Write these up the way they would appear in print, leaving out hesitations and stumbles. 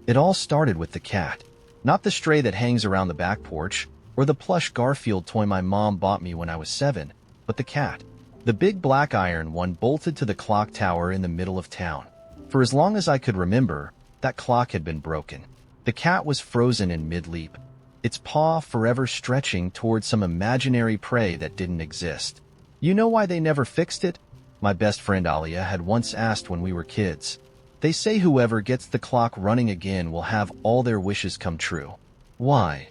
It all started with the cat. Not the stray that hangs around the back porch, or the plush Garfield toy my mom bought me when I was 7, but the cat. The big black iron one bolted to the clock tower in the middle of town. For as long as I could remember, that clock had been broken. The cat was frozen in mid-leap, its paw forever stretching toward some imaginary prey that didn't exist. You know why they never fixed it? My best friend Alia had once asked when we were kids. They say whoever gets the clock running again will have all their wishes come true. Why?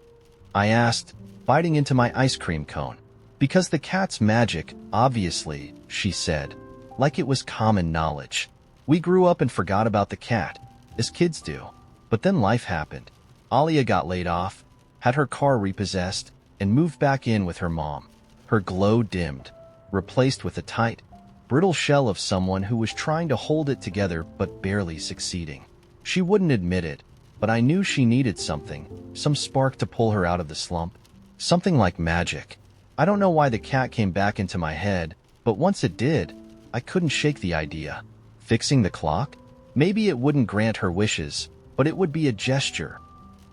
I asked, biting into my ice cream cone. Because the cat's magic, obviously, she said, like it was common knowledge. We grew up and forgot about the cat, as kids do. But then life happened. Alia got laid off, had her car repossessed, and moved back in with her mom. Her glow dimmed, replaced with a tight, brittle shell of someone who was trying to hold it together but barely succeeding. She wouldn't admit it, but I knew she needed something, some spark to pull her out of the slump. Something like magic. I don't know why the cat came back into my head, but once it did, I couldn't shake the idea. Fixing the clock? Maybe it wouldn't grant her wishes, but it would be a gesture.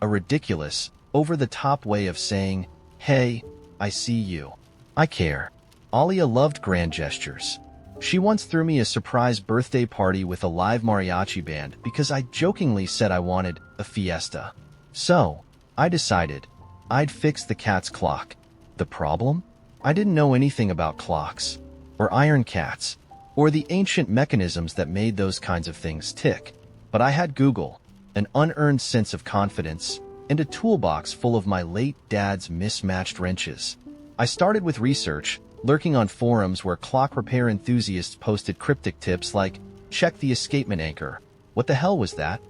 A ridiculous, over-the-top way of saying, "Hey, I see you. I care." Alia loved grand gestures. She once threw me a surprise birthday party with a live mariachi band because I jokingly said I wanted a fiesta. So, I decided I'd fix the cat's clock. The problem? I didn't know anything about clocks, or iron cats, or the ancient mechanisms that made those kinds of things tick. But I had Google, an unearned sense of confidence, and a toolbox full of my late dad's mismatched wrenches. I started with research, lurking on forums where clock repair enthusiasts posted cryptic tips like, "Check the escapement anchor." What the hell was that?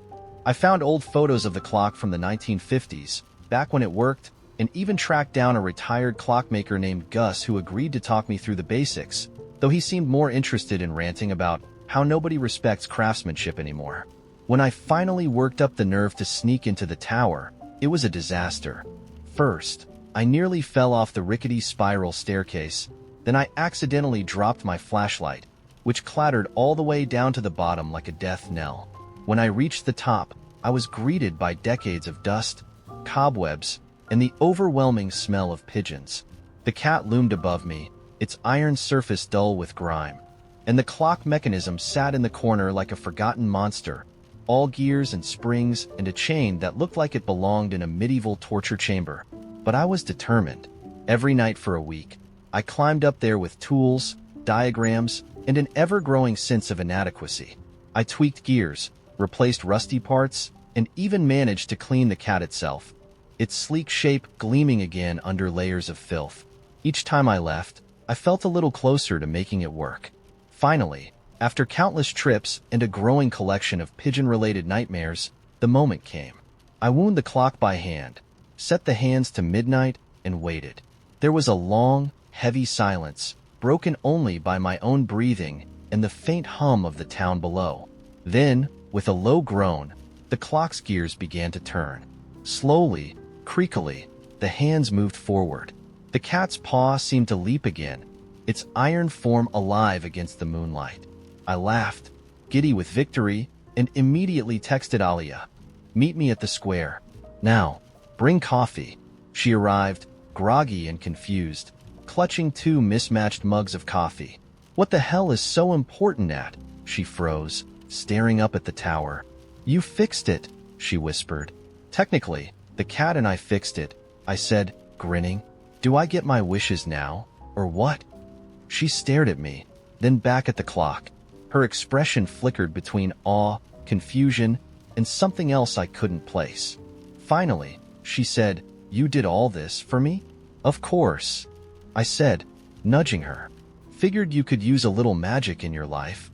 I found old photos of the clock from the 1950s, back when it worked, and even tracked down a retired clockmaker named Gus who agreed to talk me through the basics, though he seemed more interested in ranting about how nobody respects craftsmanship anymore. When I finally worked up the nerve to sneak into the tower, it was a disaster. First, I nearly fell off the rickety spiral staircase. Then I accidentally dropped my flashlight, which clattered all the way down to the bottom like a death knell. When I reached the top, I was greeted by decades of dust, cobwebs, and the overwhelming smell of pigeons. The cat loomed above me, its iron surface dull with grime, and the clock mechanism sat in the corner like a forgotten monster, all gears and springs and a chain that looked like it belonged in a medieval torture chamber. But I was determined. Every night for a week, I climbed up there with tools, diagrams, and an ever-growing sense of inadequacy. I tweaked gears, replaced rusty parts, and even managed to clean the cat itself, its sleek shape gleaming again under layers of filth. Each time I left, I felt a little closer to making it work. Finally, after countless trips and a growing collection of pigeon-related nightmares, the moment came. I wound the clock by hand, set the hands to midnight, and waited. There was a long, heavy silence, broken only by my own breathing and the faint hum of the town below. Then, with a low groan, the clock's gears began to turn. Slowly, creakily, the hands moved forward. The cat's paw seemed to leap again, its iron form alive against the moonlight. I laughed, giddy with victory, and immediately texted Alia. "Meet me at the square. Now, bring coffee." She arrived, groggy and confused, clutching 2 mismatched mugs of coffee. "What the hell is so important at?" She froze, staring up at the tower. "You fixed it," she whispered. "Technically, the cat and I fixed it," I said, grinning. "Do I get my wishes now, or what?" She stared at me, then back at the clock. Her expression flickered between awe, confusion, and something else I couldn't place. Finally, she said, "You did all this for me?" "Of course," I said, nudging her. "Figured you could use a little magic in your life."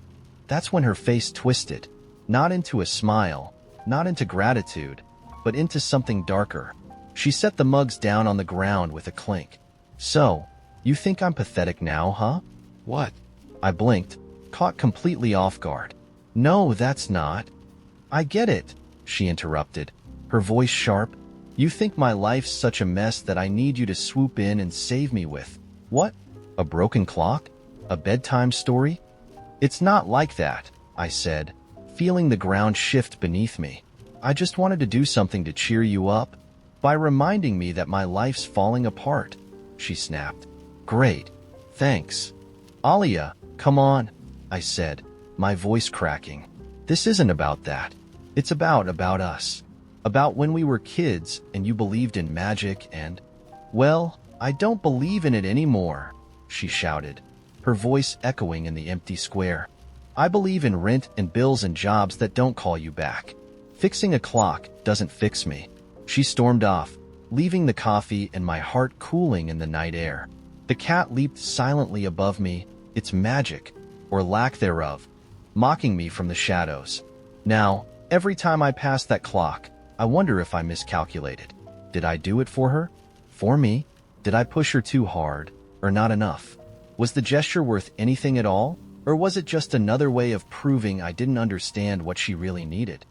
That's when her face twisted, not into a smile, not into gratitude, but into something darker. She set the mugs down on the ground with a clink. "So, you think I'm pathetic now, huh?" "What?" I blinked, caught completely off guard. "No, that's not." "I get it," she interrupted, her voice sharp. "You think my life's such a mess that I need you to swoop in and save me with, what? A broken clock? A bedtime story?" "It's not like that," I said, feeling the ground shift beneath me. I just wanted to do something to cheer you up by reminding me that my life's falling apart, she snapped. Great. Thanks. Alia, come on, I said, my voice cracking. This isn't about that. It's about us. About when we were kids and you believed in magic and, well, I don't believe in it anymore, she shouted, her voice echoing in the empty square. I believe in rent and bills and jobs that don't call you back. Fixing a clock doesn't fix me. She stormed off, leaving the coffee and my heart cooling in the night air. The cat leaped silently above me, its magic, or lack thereof, mocking me from the shadows. Now, every time I pass that clock, I wonder if I miscalculated. Did I do it for her? For me? Did I push her too hard, or not enough? Was the gesture worth anything at all, or was it just another way of proving I didn't understand what she really needed?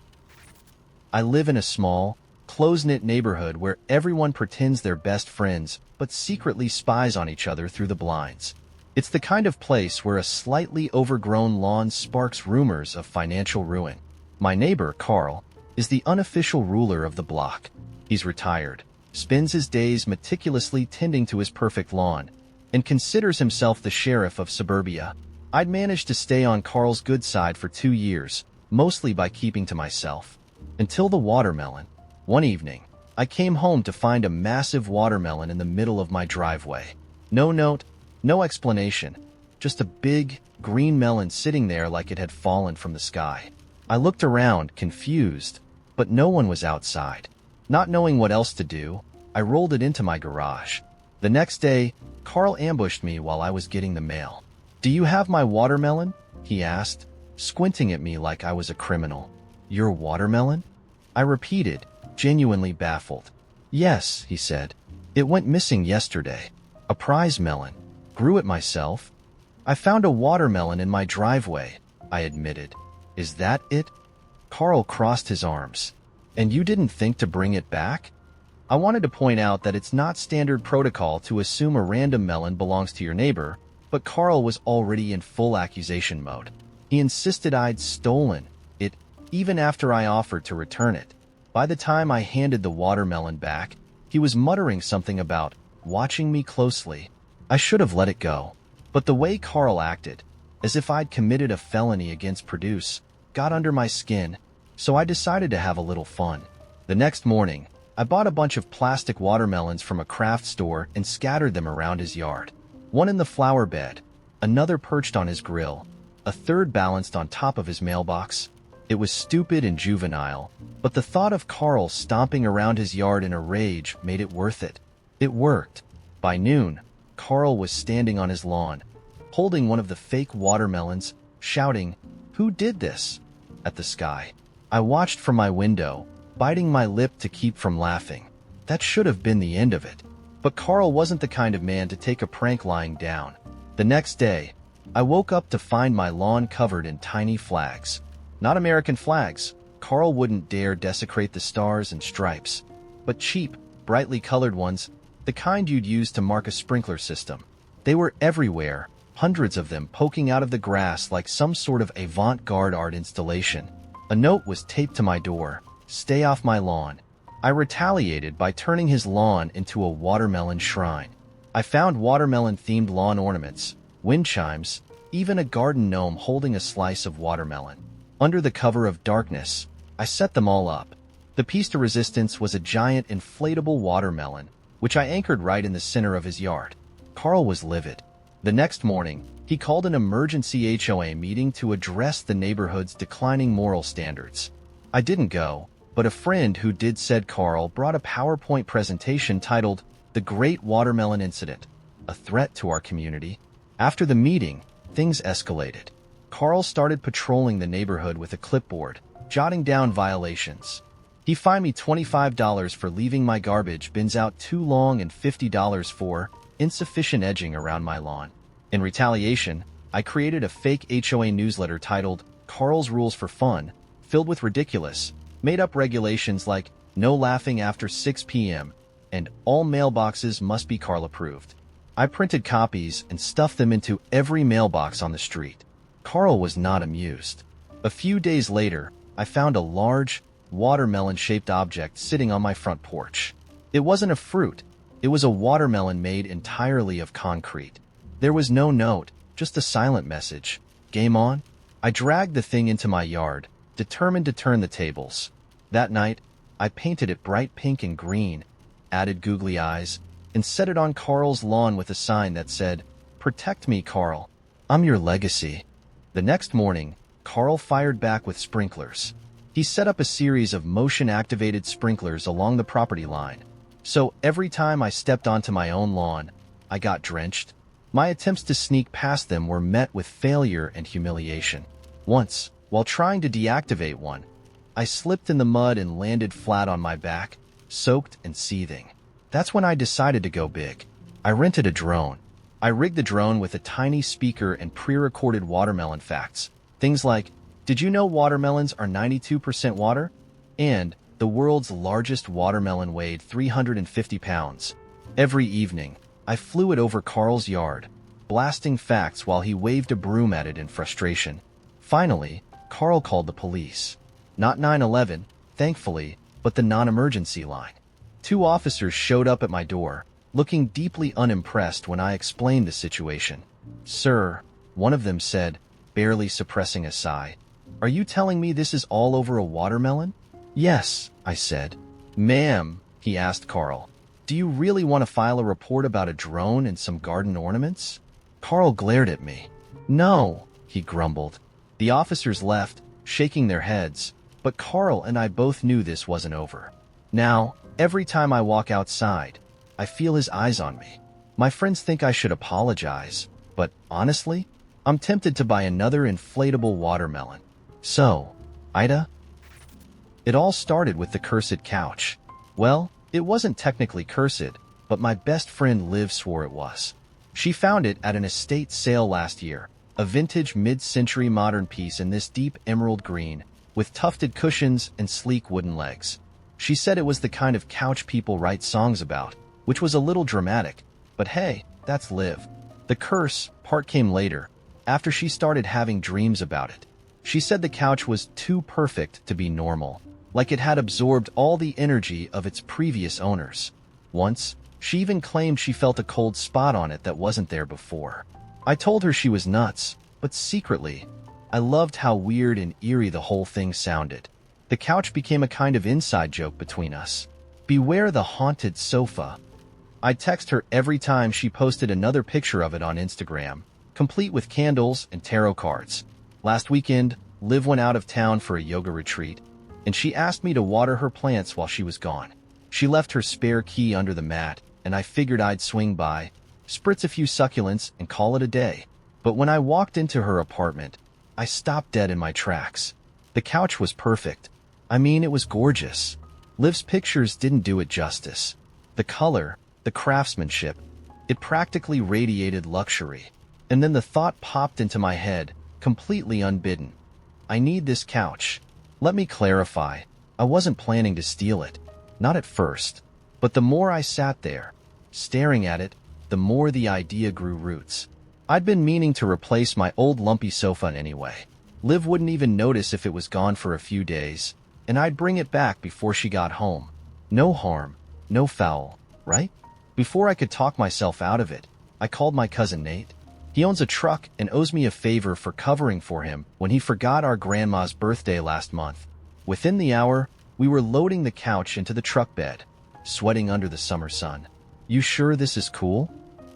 I live in a small, close-knit neighborhood where everyone pretends they're best friends but secretly spies on each other through the blinds. It's the kind of place where a slightly overgrown lawn sparks rumors of financial ruin. My neighbor, Carl, is the unofficial ruler of the block. He's retired, spends his days meticulously tending to his perfect lawn, and considers himself the sheriff of suburbia. I'd managed to stay on Carl's good side for 2 years, mostly by keeping to myself. Until the watermelon. One evening, I came home to find a massive watermelon in the middle of my driveway. No note, no explanation, just a big, green melon sitting there like it had fallen from the sky. I looked around, confused, but no one was outside. Not knowing what else to do, I rolled it into my garage. The next day, Carl ambushed me while I was getting the mail. "Do you have my watermelon?" he asked, squinting at me like I was a criminal. "Your watermelon?" I repeated, genuinely baffled. "Yes," he said. "It went missing yesterday. A prize melon. Grew it myself." "I found a watermelon in my driveway," I admitted. "Is that it?" Carl crossed his arms. "And you didn't think to bring it back?" I wanted to point out that it's not standard protocol to assume a random melon belongs to your neighbor, but Carl was already in full accusation mode. He insisted I'd stolen it, even after I offered to return it. By the time I handed the watermelon back, he was muttering something about watching me closely. I should have let it go. But the way Carl acted, as if I'd committed a felony against produce, got under my skin, so I decided to have a little fun. The next morning, I bought a bunch of plastic watermelons from a craft store and scattered them around his yard. One in the flower bed, another perched on his grill, a third balanced on top of his mailbox. It was stupid and juvenile, but the thought of Carl stomping around his yard in a rage made it worth it. It worked. By noon, Carl was standing on his lawn, holding one of the fake watermelons, shouting, "Who did this?" at the sky. I watched from my window, biting my lip to keep from laughing. That should have been the end of it. But Carl wasn't the kind of man to take a prank lying down. The next day, I woke up to find my lawn covered in tiny flags. Not American flags. Carl wouldn't dare desecrate the stars and stripes, but cheap, brightly colored ones, the kind you'd use to mark a sprinkler system. They were everywhere, hundreds of them poking out of the grass like some sort of avant-garde art installation. A note was taped to my door, "Stay off my lawn." I retaliated by turning his lawn into a watermelon shrine. I found watermelon-themed lawn ornaments, wind chimes, even a garden gnome holding a slice of watermelon. Under the cover of darkness, I set them all up. The piece de resistance was a giant inflatable watermelon, which I anchored right in the center of his yard. Carl was livid. The next morning, he called an emergency HOA meeting to address the neighborhood's declining moral standards. I didn't go, but a friend who did said Carl brought a PowerPoint presentation titled "The Great Watermelon Incident, a Threat to Our Community." After the meeting, things escalated. Carl started patrolling the neighborhood with a clipboard, jotting down violations. He fined me $25 for leaving my garbage bins out too long and $50 for insufficient edging around my lawn. In retaliation, I created a fake HOA newsletter titled "Carl's Rules for Fun," filled with ridiculous, made-up regulations like no laughing after 6 p.m. and all mailboxes must be Carl-approved. I printed copies and stuffed them into every mailbox on the street. Carl was not amused. A few days later, I found a large, watermelon-shaped object sitting on my front porch. It wasn't a fruit. It was a watermelon made entirely of concrete. There was no note, just a silent message. Game on? I dragged the thing into my yard, determined to turn the tables. That night, I painted it bright pink and green, added googly eyes, and set it on Carl's lawn with a sign that said, "Protect me, Carl. I'm your legacy." The next morning, Carl fired back with sprinklers. He set up a series of motion-activated sprinklers along the property line. So every time I stepped onto my own lawn, I got drenched. My attempts to sneak past them were met with failure and humiliation. Once, while trying to deactivate one, I slipped in the mud and landed flat on my back, soaked and seething. That's when I decided to go big. I rented a drone. I rigged the drone with a tiny speaker and pre-recorded watermelon facts. Things like, did you know watermelons are 92% water? And the world's largest watermelon weighed 350 pounds. Every evening, I flew it over Carl's yard, blasting facts while he waved a broom at it in frustration. Finally, Carl called the police. Not 911, thankfully, but the non-emergency line. 2 officers showed up at my door, looking deeply unimpressed when I explained the situation. "Sir," one of them said, barely suppressing a sigh, "are you telling me this is all over a watermelon?" "Yes," I said. "Ma'am," he asked Carl, "do you really want to file a report about a drone and some garden ornaments?" Carl glared at me. "No," he grumbled. The officers left, shaking their heads, but Carl and I both knew this wasn't over. Now, every time I walk outside, I feel his eyes on me. My friends think I should apologize, but honestly, I'm tempted to buy another inflatable watermelon. So, AITA? It all started with the cursed couch. Well, it wasn't technically cursed, but my best friend Liv swore it was. She found it at an estate sale last year, a vintage mid-century modern piece in this deep emerald green, with tufted cushions and sleek wooden legs. She said it was the kind of couch people write songs about, which was a little dramatic, but hey, that's Liv. The curse part came later, after she started having dreams about it. She said the couch was too perfect to be normal, like it had absorbed all the energy of its previous owners. Once, she even claimed she felt a cold spot on it that wasn't there before. I told her she was nuts, but secretly, I loved how weird and eerie the whole thing sounded. The couch became a kind of inside joke between us. Beware the haunted sofa. I'd text her every time she posted another picture of it on Instagram, complete with candles and tarot cards. Last weekend, Liv went out of town for a yoga retreat, and she asked me to water her plants while she was gone. She left her spare key under the mat, and I figured I'd swing by, spritz a few succulents, and call it a day. But when I walked into her apartment, I stopped dead in my tracks. The couch was perfect. I mean, it was gorgeous. Liv's pictures didn't do it justice. The color, the craftsmanship, it practically radiated luxury. And then the thought popped into my head, completely unbidden. I need this couch. Let me clarify. I wasn't planning to steal it. Not at first. But the more I sat there, staring at it, the more the idea grew roots. I'd been meaning to replace my old lumpy sofa anyway. Liv wouldn't even notice if it was gone for a few days, and I'd bring it back before she got home. No harm, no foul, right? Before I could talk myself out of it, I called my cousin Nate. He owns a truck and owes me a favor for covering for him when he forgot our grandma's birthday last month. Within the hour, we were loading the couch into the truck bed, sweating under the summer sun. "You sure this is cool?"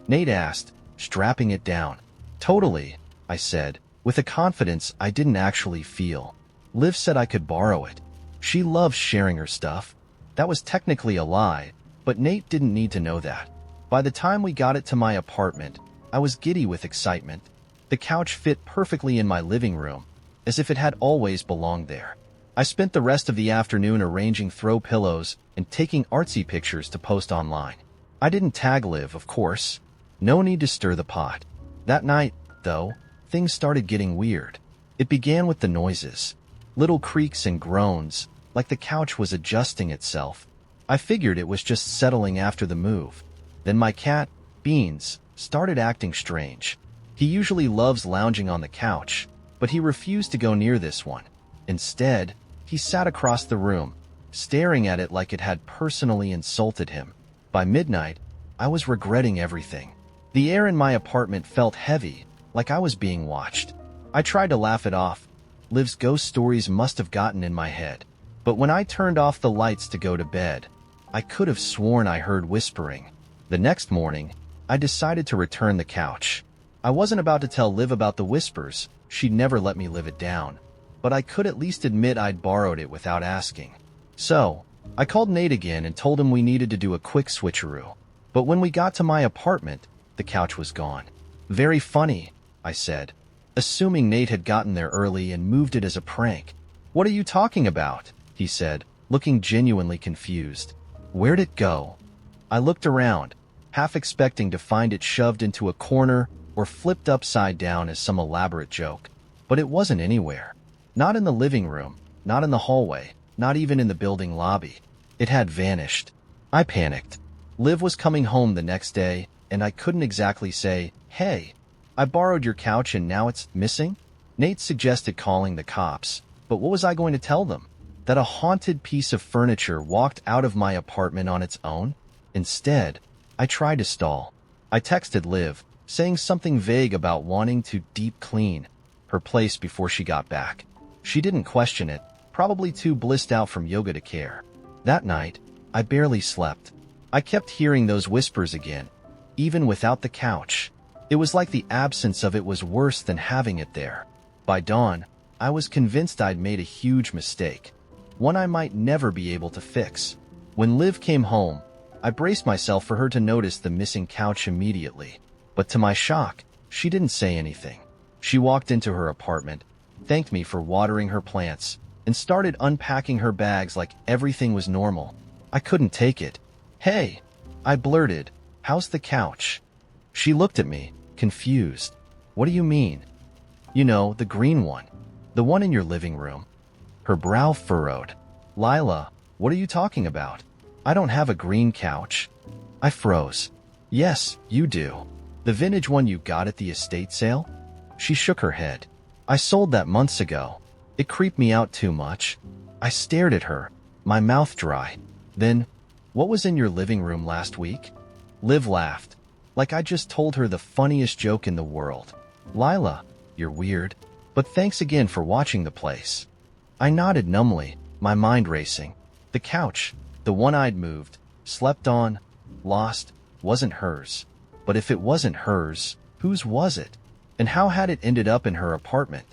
Nate asked, strapping it down. "Totally," I said, with a confidence I didn't actually feel. Liv said I could borrow it. She loves sharing her stuff. That was technically a lie, but Nate didn't need to know that. By the time we got it to my apartment, I was giddy with excitement. The couch fit perfectly in my living room, as if it had always belonged there. I spent the rest of the afternoon arranging throw pillows and taking artsy pictures to post online. I didn't tag Liv, of course. No need to stir the pot. That night, though, things started getting weird. It began with the noises. Little creaks and groans, like the couch was adjusting itself. I figured it was just settling after the move. Then my cat, Beans, started acting strange. He usually loves lounging on the couch, but he refused to go near this one. Instead, He sat across the room, staring at it like it had personally insulted him. By midnight, I was regretting everything. The air in my apartment felt heavy, like I was being watched. I tried to laugh it off. Liv's ghost stories must have gotten in my head. But when I turned off the lights to go to bed, I could have sworn I heard whispering. The next morning, I decided to return the couch. I wasn't about to tell Liv about the whispers. She'd never let me live it down. But I could at least admit I'd borrowed it without asking. So, I called Nate again and told him we needed to do a quick switcheroo. But when we got to my apartment, the couch was gone. Very funny, I said, assuming Nate had gotten there early and moved it as a prank. What are you talking about? He said, looking genuinely confused. Where'd it go? I looked around, half expecting to find it shoved into a corner or flipped upside down as some elaborate joke. But it wasn't anywhere. Not in the living room, not in the hallway, not even in the building lobby. It had vanished. I panicked. Liv was coming home the next day, and I couldn't exactly say, "Hey, I borrowed your couch and now it's missing?" Nate suggested calling the cops, but what was I going to tell them? That a haunted piece of furniture walked out of my apartment on its own? Instead, I tried to stall. I texted Liv, saying something vague about wanting to deep clean her place before she got back. She didn't question it, probably too blissed out from yoga to care. That night, I barely slept. I kept hearing those whispers again, even without the couch. It was like the absence of it was worse than having it there. By dawn, I was convinced I'd made a huge mistake, one I might never be able to fix. When Liv came home, I braced myself for her to notice the missing couch immediately. But to my shock, she didn't say anything. She walked into her apartment, thanked me for watering her plants, and started unpacking her bags like everything was normal. I couldn't take it. "Hey," I blurted, "how's the couch?" She looked at me, confused. "What do you mean?" "You know, the green one. The one in your living room." Her brow furrowed. "Lila, what are you talking about? I don't have a green couch." I froze. "Yes, you do. The vintage one you got at the estate sale?" She shook her head. "I sold that months ago. It creeped me out too much." I stared at her, my mouth dry. "Then, what was in your living room last week?" Liv laughed, like I just told her the funniest joke in the world. "Lila, you're weird, but thanks again for watching the place." I nodded numbly, my mind racing. The couch, the one I'd moved, slept on, lost, wasn't hers. But if it wasn't hers, whose was it? And how had it ended up in her apartment?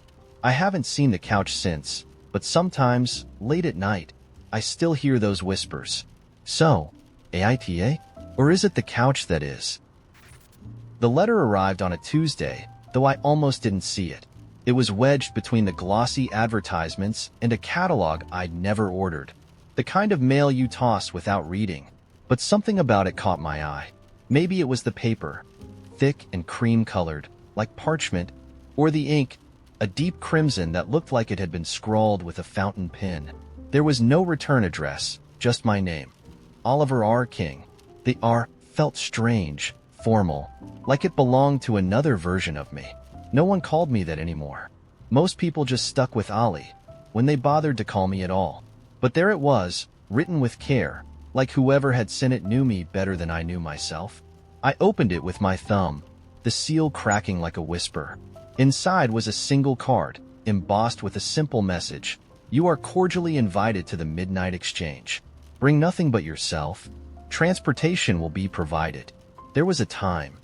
I haven't seen the couch since, but sometimes, late at night, I still hear those whispers. So, AITA? Or is it the couch that is? The letter arrived on a Tuesday, though I almost didn't see it. It was wedged between the glossy advertisements and a catalog I'd never ordered. The kind of mail you toss without reading. But something about it caught my eye. Maybe it was the paper, thick and cream-colored, like parchment, or the ink, a deep crimson that looked like it had been scrawled with a fountain pen. There was no return address, just my name. Oliver R. King. The R felt strange, formal, like it belonged to another version of me. No one called me that anymore. Most people just stuck with Ollie, when they bothered to call me at all. But there it was, written with care, like whoever had sent it knew me better than I knew myself. I opened it with my thumb, the seal cracking like a whisper. Inside was a single card, embossed with a simple message. "You are cordially invited to the midnight exchange. Bring nothing but yourself. Transportation will be provided." There was a time,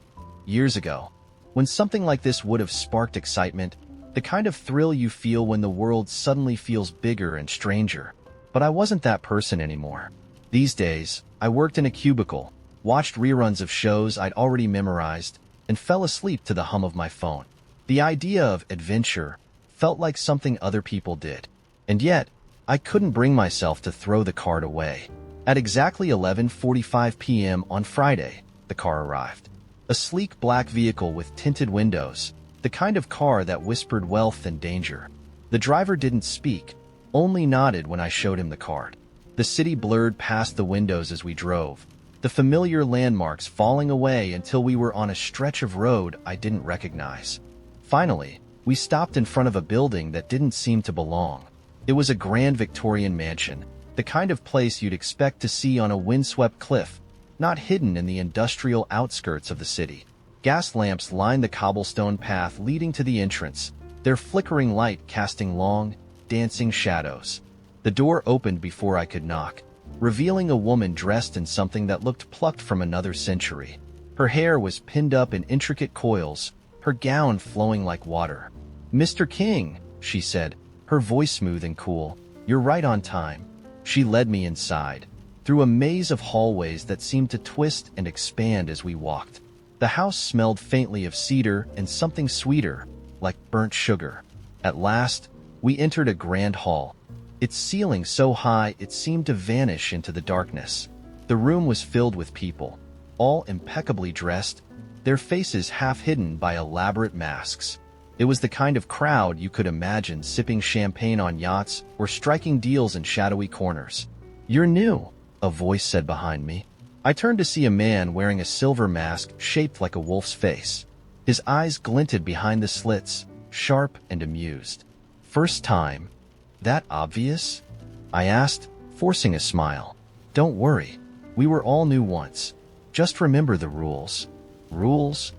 years ago, when something like this would have sparked excitement, the kind of thrill you feel when the world suddenly feels bigger and stranger. But I wasn't that person anymore. These days, I worked in a cubicle, watched reruns of shows I'd already memorized, and fell asleep to the hum of my phone. The idea of adventure felt like something other people did. And yet, I couldn't bring myself to throw the card away. At exactly 11:45 p.m. on Friday, the car arrived. A sleek black vehicle with tinted windows, the kind of car that whispered wealth and danger. The driver didn't speak, only nodded when I showed him the card. The city blurred past the windows as we drove, the familiar landmarks falling away until we were on a stretch of road I didn't recognize. Finally, we stopped in front of a building that didn't seem to belong. It was a grand Victorian mansion, the kind of place you'd expect to see on a windswept cliff, not hidden in the industrial outskirts of the city. Gas lamps lined the cobblestone path leading to the entrance, their flickering light casting long, dancing shadows. The door opened before I could knock, revealing a woman dressed in something that looked plucked from another century. Her hair was pinned up in intricate coils, her gown flowing like water. "Mr. King," she said, her voice smooth and cool, "you're right on time." She led me inside, through a maze of hallways that seemed to twist and expand as we walked. The house smelled faintly of cedar and something sweeter, like burnt sugar. At last, we entered a grand hall, its ceiling so high it seemed to vanish into the darkness. The room was filled with people, all impeccably dressed, their faces half hidden by elaborate masks. It was the kind of crowd you could imagine sipping champagne on yachts or striking deals in shadowy corners. "You're new," a voice said behind me. I turned to see a man wearing a silver mask shaped like a wolf's face. His eyes glinted behind the slits, sharp and amused. "First time? That obvious?" I asked, forcing a smile. "Don't worry. We were all new once. Just remember the rules." "Rules?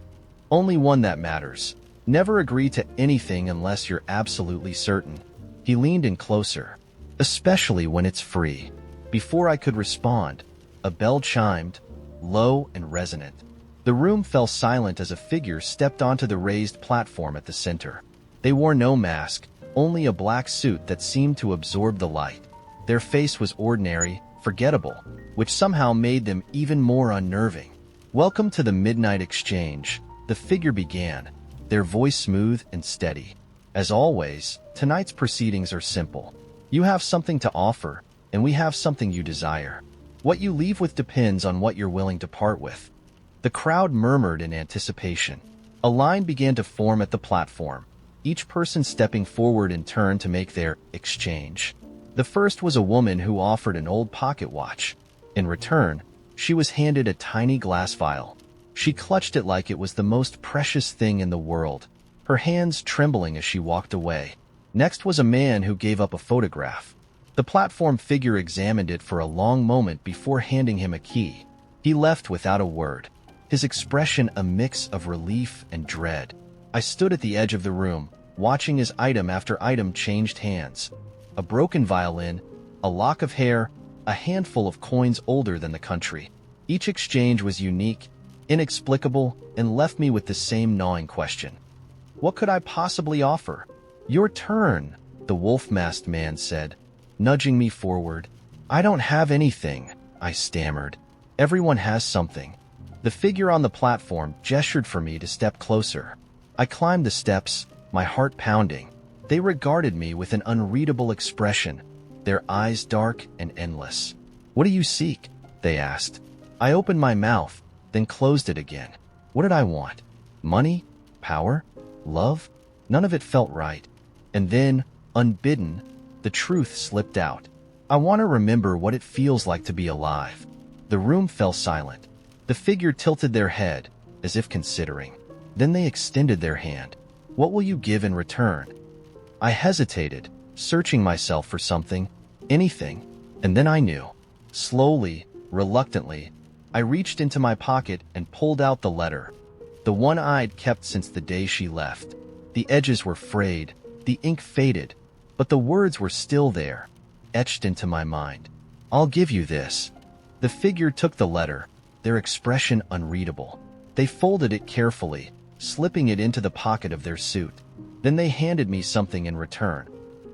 Only one that matters. Never agree to anything unless you're absolutely certain." He leaned in closer. "Especially when it's free." Before I could respond, a bell chimed, low and resonant. The room fell silent as a figure stepped onto the raised platform at the center. They wore no mask, only a black suit that seemed to absorb the light. Their face was ordinary, forgettable, which somehow made them even more unnerving. "Welcome to the Midnight Exchange," the figure began, their voice smooth and steady. "As always, tonight's proceedings are simple. You have something to offer, and we have something you desire. What you leave with depends on what you're willing to part with." The crowd murmured in anticipation. A line began to form at the platform, each person stepping forward in turn to make their exchange. The first was a woman who offered an old pocket watch. In return, she was handed a tiny glass vial. She clutched it like it was the most precious thing in the world, her hands trembling as she walked away. Next was a man who gave up a photograph. The platform figure examined it for a long moment before handing him a key. He left without a word, his expression a mix of relief and dread. I stood at the edge of the room, watching as item after item changed hands. A broken violin, a lock of hair, a handful of coins older than the country. Each exchange was unique, inexplicable, and left me with the same gnawing question. What could I possibly offer? "Your turn," the wolf-masked man said, nudging me forward. "I don't have anything," I stammered. "Everyone has something." The figure on the platform gestured for me to step closer. I climbed the steps, my heart pounding. They regarded me with an unreadable expression, their eyes dark and endless. "What do you seek?" they asked. I opened my mouth, then closed it again. What did I want? Money? Power? Love? None of it felt right. And then, unbidden, the truth slipped out. "I want to remember what it feels like to be alive." The room fell silent. The figure tilted their head, as if considering. Then they extended their hand. "What will you give in return?" I hesitated, searching myself for something, anything, and then I knew. Slowly, reluctantly, I reached into my pocket and pulled out the letter, the one I'd kept since the day she left. The edges were frayed, the ink faded, but the words were still there, etched into my mind. "I'll give you this." The figure took the letter, their expression unreadable. They folded it carefully, slipping it into the pocket of their suit. Then they handed me something in return.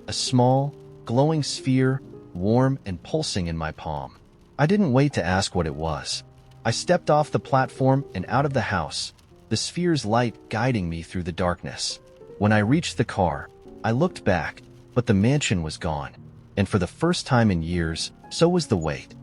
A small, glowing sphere, warm and pulsing in my palm. I didn't wait to ask what it was. I stepped off the platform and out of the house, the sphere's light guiding me through the darkness. When I reached the car, I looked back, but the mansion was gone. And for the first time in years, so was the wait.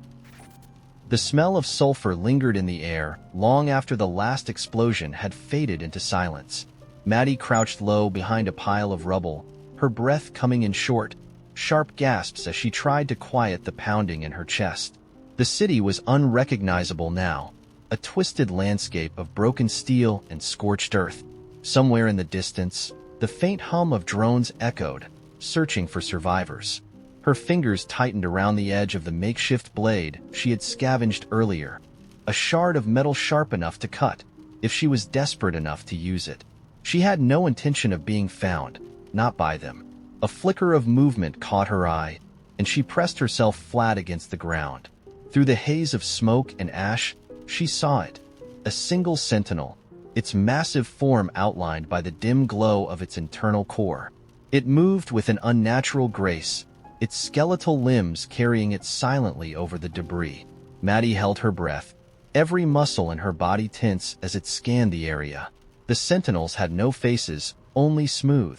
The smell of sulfur lingered in the air long after the last explosion had faded into silence. Maddie crouched low behind a pile of rubble, her breath coming in short, sharp gasps as she tried to quiet the pounding in her chest. The city was unrecognizable now, a twisted landscape of broken steel and scorched earth. Somewhere in the distance, the faint hum of drones echoed, searching for survivors. Her fingers tightened around the edge of the makeshift blade she had scavenged earlier, a shard of metal sharp enough to cut if she was desperate enough to use it. She had no intention of being found, not by them. A flicker of movement caught her eye, and she pressed herself flat against the ground. Through the haze of smoke and ash, she saw it. A single sentinel, its massive form outlined by the dim glow of its internal core. It moved with an unnatural grace, its skeletal limbs carrying it silently over the debris. Maddie held her breath, every muscle in her body tense as it scanned the area. The sentinels had no faces, only smooth,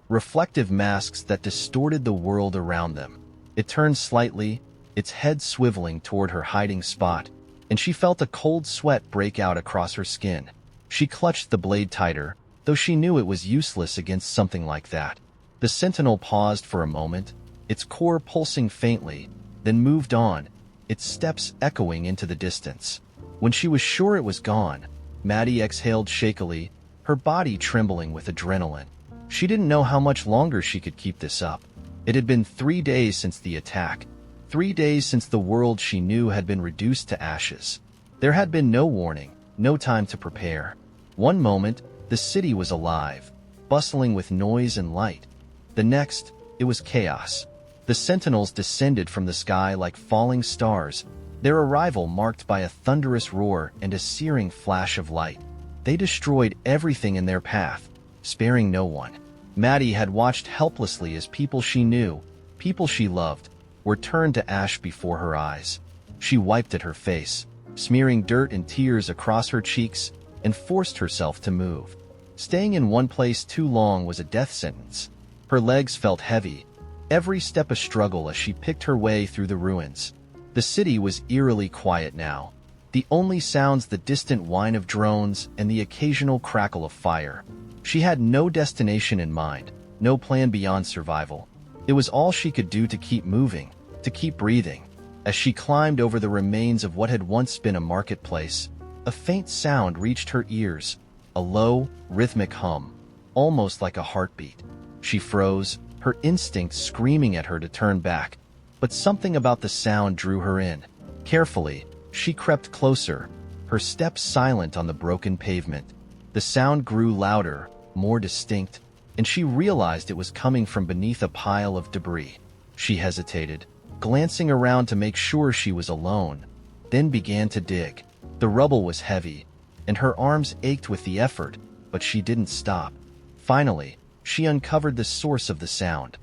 reflective masks that distorted the world around them. It turned slightly, its head swiveling toward her hiding spot, and she felt a cold sweat break out across her skin. She clutched the blade tighter, though she knew it was useless against something like that. The sentinel paused for a moment, its core pulsing faintly, then moved on, its steps echoing into the distance. When she was sure it was gone, Maddie exhaled shakily, her body trembling with adrenaline. She didn't know how much longer she could keep this up. It had been 3 days since the attack, 3 days since the world she knew had been reduced to ashes. There had been no warning, no time to prepare. One moment, the city was alive, bustling with noise and light. The next, it was chaos. The sentinels descended from the sky like falling stars, their arrival marked by a thunderous roar and a searing flash of light. They destroyed everything in their path, sparing no one. Maddie had watched helplessly as people she knew, people she loved, were turned to ash before her eyes. She wiped at her face, smearing dirt and tears across her cheeks, and forced herself to move. Staying in one place too long was a death sentence. Her legs felt heavy, every step a struggle as she picked her way through the ruins. The city was eerily quiet now, the only sounds the distant whine of drones and the occasional crackle of fire. She had no destination in mind, no plan beyond survival. It was all she could do to keep moving, to keep breathing. As she climbed over the remains of what had once been a marketplace, a faint sound reached her ears, a low, rhythmic hum, almost like a heartbeat. She froze, her instincts screaming at her to turn back, but something about the sound drew her in. Carefully, she crept closer, her steps silent on the broken pavement. The sound grew louder, more distinct, and she realized it was coming from beneath a pile of debris. She hesitated, glancing around to make sure she was alone, then began to dig. The rubble was heavy, and her arms ached with the effort, but she didn't stop. Finally, she uncovered the source of the sound.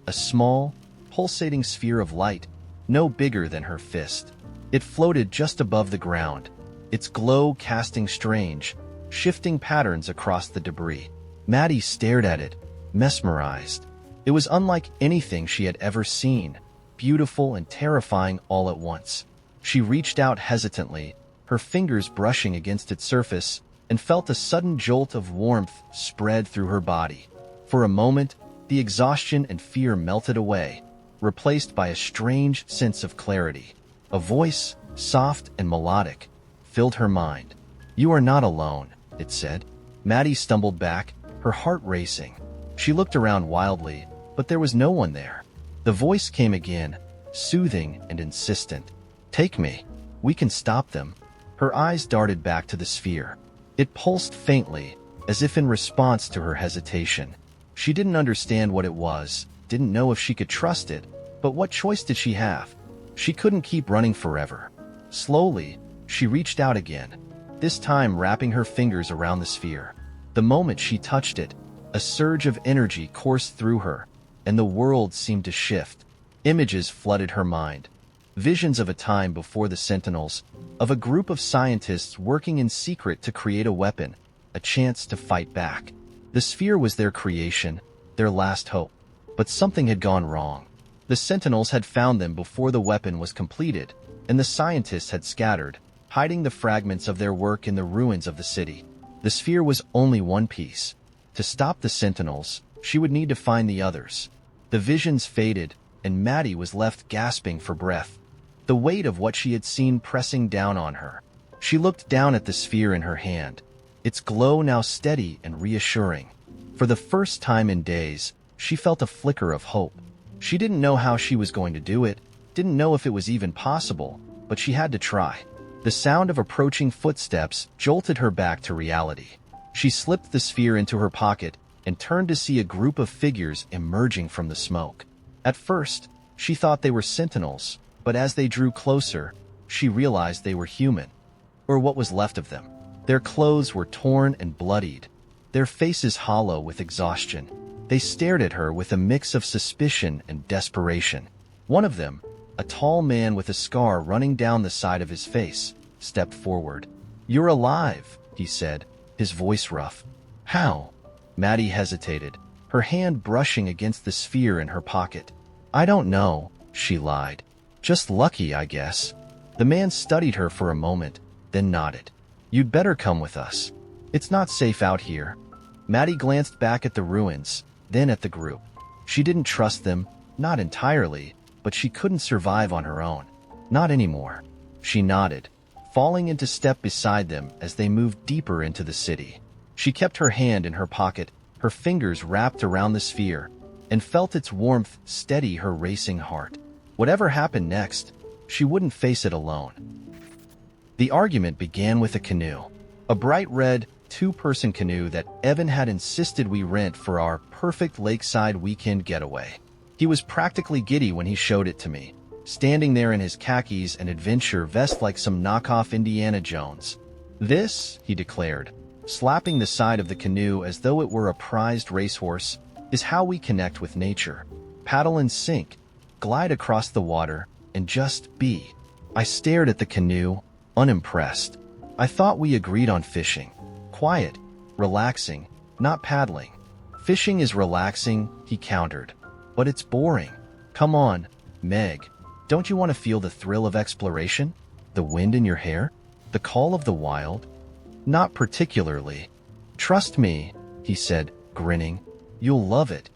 A small, pulsating sphere of light, no bigger than her fist. It floated just above the ground, its glow casting strange, shifting patterns across the debris. Maddie stared at it, mesmerized. It was unlike anything she had ever seen, beautiful and terrifying all at once. She reached out hesitantly, her fingers brushing against its surface, and felt a sudden jolt of warmth spread through her body. For a moment, the exhaustion and fear melted away, replaced by a strange sense of clarity. A voice, soft and melodic, filled her mind. "You are not alone," it said. Maddie stumbled back, her heart racing. She looked around wildly, but there was no one there. The voice came again, soothing and insistent. "Take me. We can stop them." Her eyes darted back to the sphere. It pulsed faintly, as if in response to her hesitation. She didn't understand what it was, didn't know if she could trust it, but what choice did she have? She couldn't keep running forever. Slowly, she reached out again, this time wrapping her fingers around the sphere. The moment she touched it, a surge of energy coursed through her, and the world seemed to shift. Images flooded her mind. Visions of a time before the Sentinels, of a group of scientists working in secret to create a weapon, a chance to fight back. The sphere was their creation, their last hope. But something had gone wrong. The Sentinels had found them before the weapon was completed, and the scientists had scattered, hiding the fragments of their work in the ruins of the city. The sphere was only one piece. To stop the Sentinels, she would need to find the others. The visions faded, and Maddie was left gasping for breath, the weight of what she had seen pressing down on her. She looked down at the sphere in her hand, its glow now steady and reassuring. For the first time in days, She felt a flicker of hope. She didn't know how she was going to do it, didn't know if it was even possible, but she had to try. The sound of approaching footsteps jolted her back to reality. She slipped the sphere into her pocket and turned to see a group of figures emerging from the smoke. At first, she thought they were sentinels, but as they drew closer, she realized they were human, or what was left of them. Their clothes were torn and bloodied, their faces hollow with exhaustion. They stared at her with a mix of suspicion and desperation. One of them, a tall man with a scar running down the side of his face, stepped forward. "You're alive," he said, his voice rough. "How?" Maddie hesitated, her hand brushing against the sphere in her pocket. "I don't know," she lied. "Just lucky, I guess." The man studied her for a moment, then nodded. "You'd better come with us. It's not safe out here." Maddie glanced back at the ruins, then at the group. She didn't trust them, not entirely, but she couldn't survive on her own. Not anymore. She nodded, falling into step beside them as they moved deeper into the city. She kept her hand in her pocket, her fingers wrapped around the sphere, and felt its warmth steady her racing heart. Whatever happened next, she wouldn't face it alone. The argument began with a canoe. A bright red, two-person canoe that Evan had insisted we rent for our perfect lakeside weekend getaway. He was practically giddy when he showed it to me, standing there in his khakis and adventure vest like some knockoff Indiana Jones. "This," he declared, slapping the side of the canoe as though it were a prized racehorse, "is how we connect with nature. Paddle and sink, glide across the water, and just be." I stared at the canoe, unimpressed. I thought we agreed on fishing. Quiet, relaxing, not paddling. "Fishing is relaxing," he countered. "But it's boring. Come on, Meg. Don't you want to feel the thrill of exploration? The wind in your hair? The call of the wild?" "Not particularly." "Trust me," he said, grinning. "You'll love it."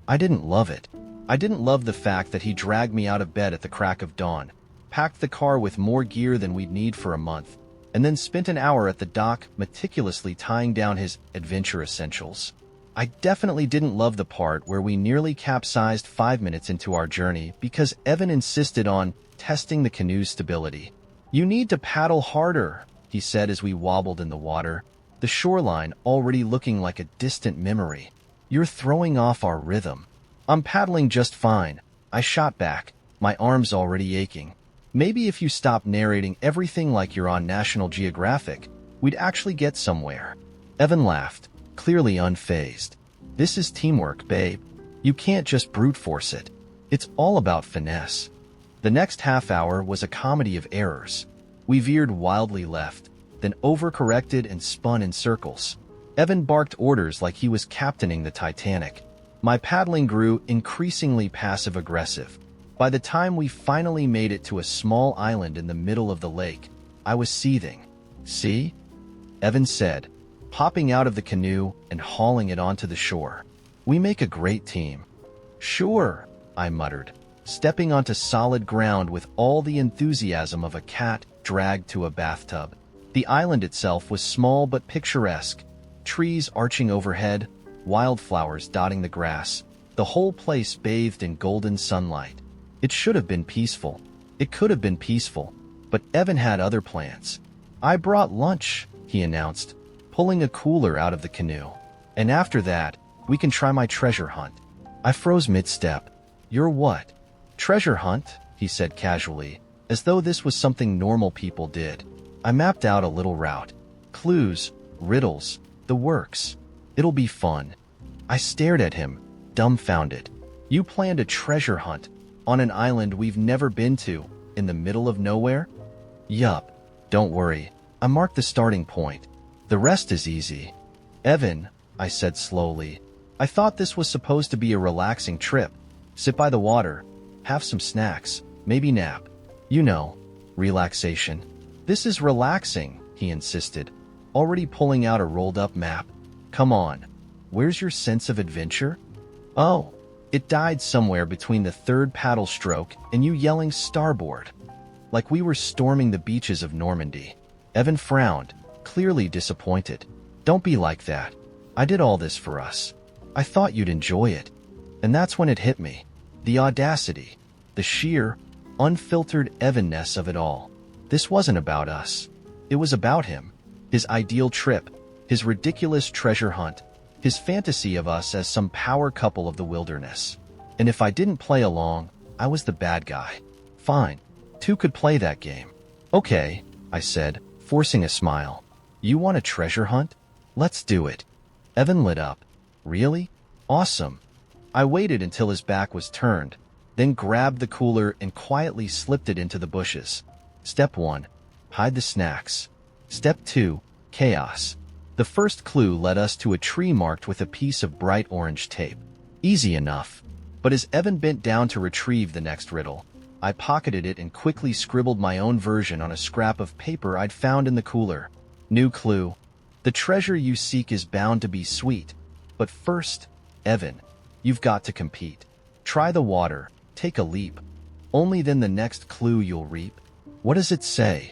I didn't love it. I didn't love the fact that he dragged me out of bed at the crack of dawn, packed the car with more gear than we'd need for a month, and then spent an hour at the dock meticulously tying down his adventure essentials. I definitely didn't love the part where we nearly capsized 5 minutes into our journey because Evan insisted on testing the canoe's stability. "You need to paddle harder," he said as we wobbled in the water, the shoreline already looking like a distant memory. "You're throwing off our rhythm." "I'm paddling just fine," I shot back, my arms already aching. "Maybe if you stop narrating everything like you're on National Geographic, we'd actually get somewhere." Evan laughed, clearly unfazed. "This is teamwork, babe. You can't just brute force it. It's all about finesse." The next half hour was a comedy of errors. We veered wildly left, then overcorrected and spun in circles. Evan barked orders like he was captaining the Titanic. My paddling grew increasingly passive-aggressive. By the time we finally made it to a small island in the middle of the lake, I was seething. "See?" Evan said, hopping out of the canoe and hauling it onto the shore. "We make a great team." "Sure," I muttered, stepping onto solid ground with all the enthusiasm of a cat dragged to a bathtub. The island itself was small but picturesque, trees arching overhead, wildflowers dotting the grass, the whole place bathed in golden sunlight. It should have been peaceful. It could have been peaceful, but Evan had other plans. "I brought lunch," he announced, pulling a cooler out of the canoe. "And after that, we can try my treasure hunt." I froze mid-step. "Your what?" "Treasure hunt," he said casually, as though this was something normal people did. I mapped out a little route. Clues, riddles, the works. "It'll be fun." I stared at him, dumbfounded. "You planned a treasure hunt on an island we've never been to, in the middle of nowhere?" "Yup. Don't worry. I marked the starting point. The rest is easy." "Evan," I said slowly, "I thought this was supposed to be a relaxing trip. Sit by the water, have some snacks, maybe nap. You know, relaxation." "This is relaxing," he insisted, already pulling out a rolled-up map. "Come on. Where's your sense of adventure?" "Oh." It died somewhere between the third paddle stroke and you yelling starboard. Like we were storming the beaches of Normandy. Evan frowned, clearly disappointed. "Don't be like that. I did all this for us. I thought you'd enjoy it." And that's when it hit me. The audacity, the sheer, unfiltered Evan-ness of it all. This wasn't about us. It was about him, his ideal trip, his ridiculous treasure hunt, his fantasy of us as some power couple of the wilderness. And if I didn't play along, I was the bad guy. Fine, two could play that game. Okay, I said, forcing a smile. You want a treasure hunt? Let's do it. Evan lit up. Really? Awesome. I waited until his back was turned, then grabbed the cooler and quietly slipped it into the bushes. Step 1. Hide the snacks. Step 2. Chaos. The first clue led us to a tree marked with a piece of bright orange tape. Easy enough. But as Evan bent down to retrieve the next riddle, I pocketed it and quickly scribbled my own version on a scrap of paper I'd found in the cooler. New clue. The treasure you seek is bound to be sweet. But first, Evan, you've got to compete. Try the water. Take a leap. Only then the next clue you'll reap. What does it say?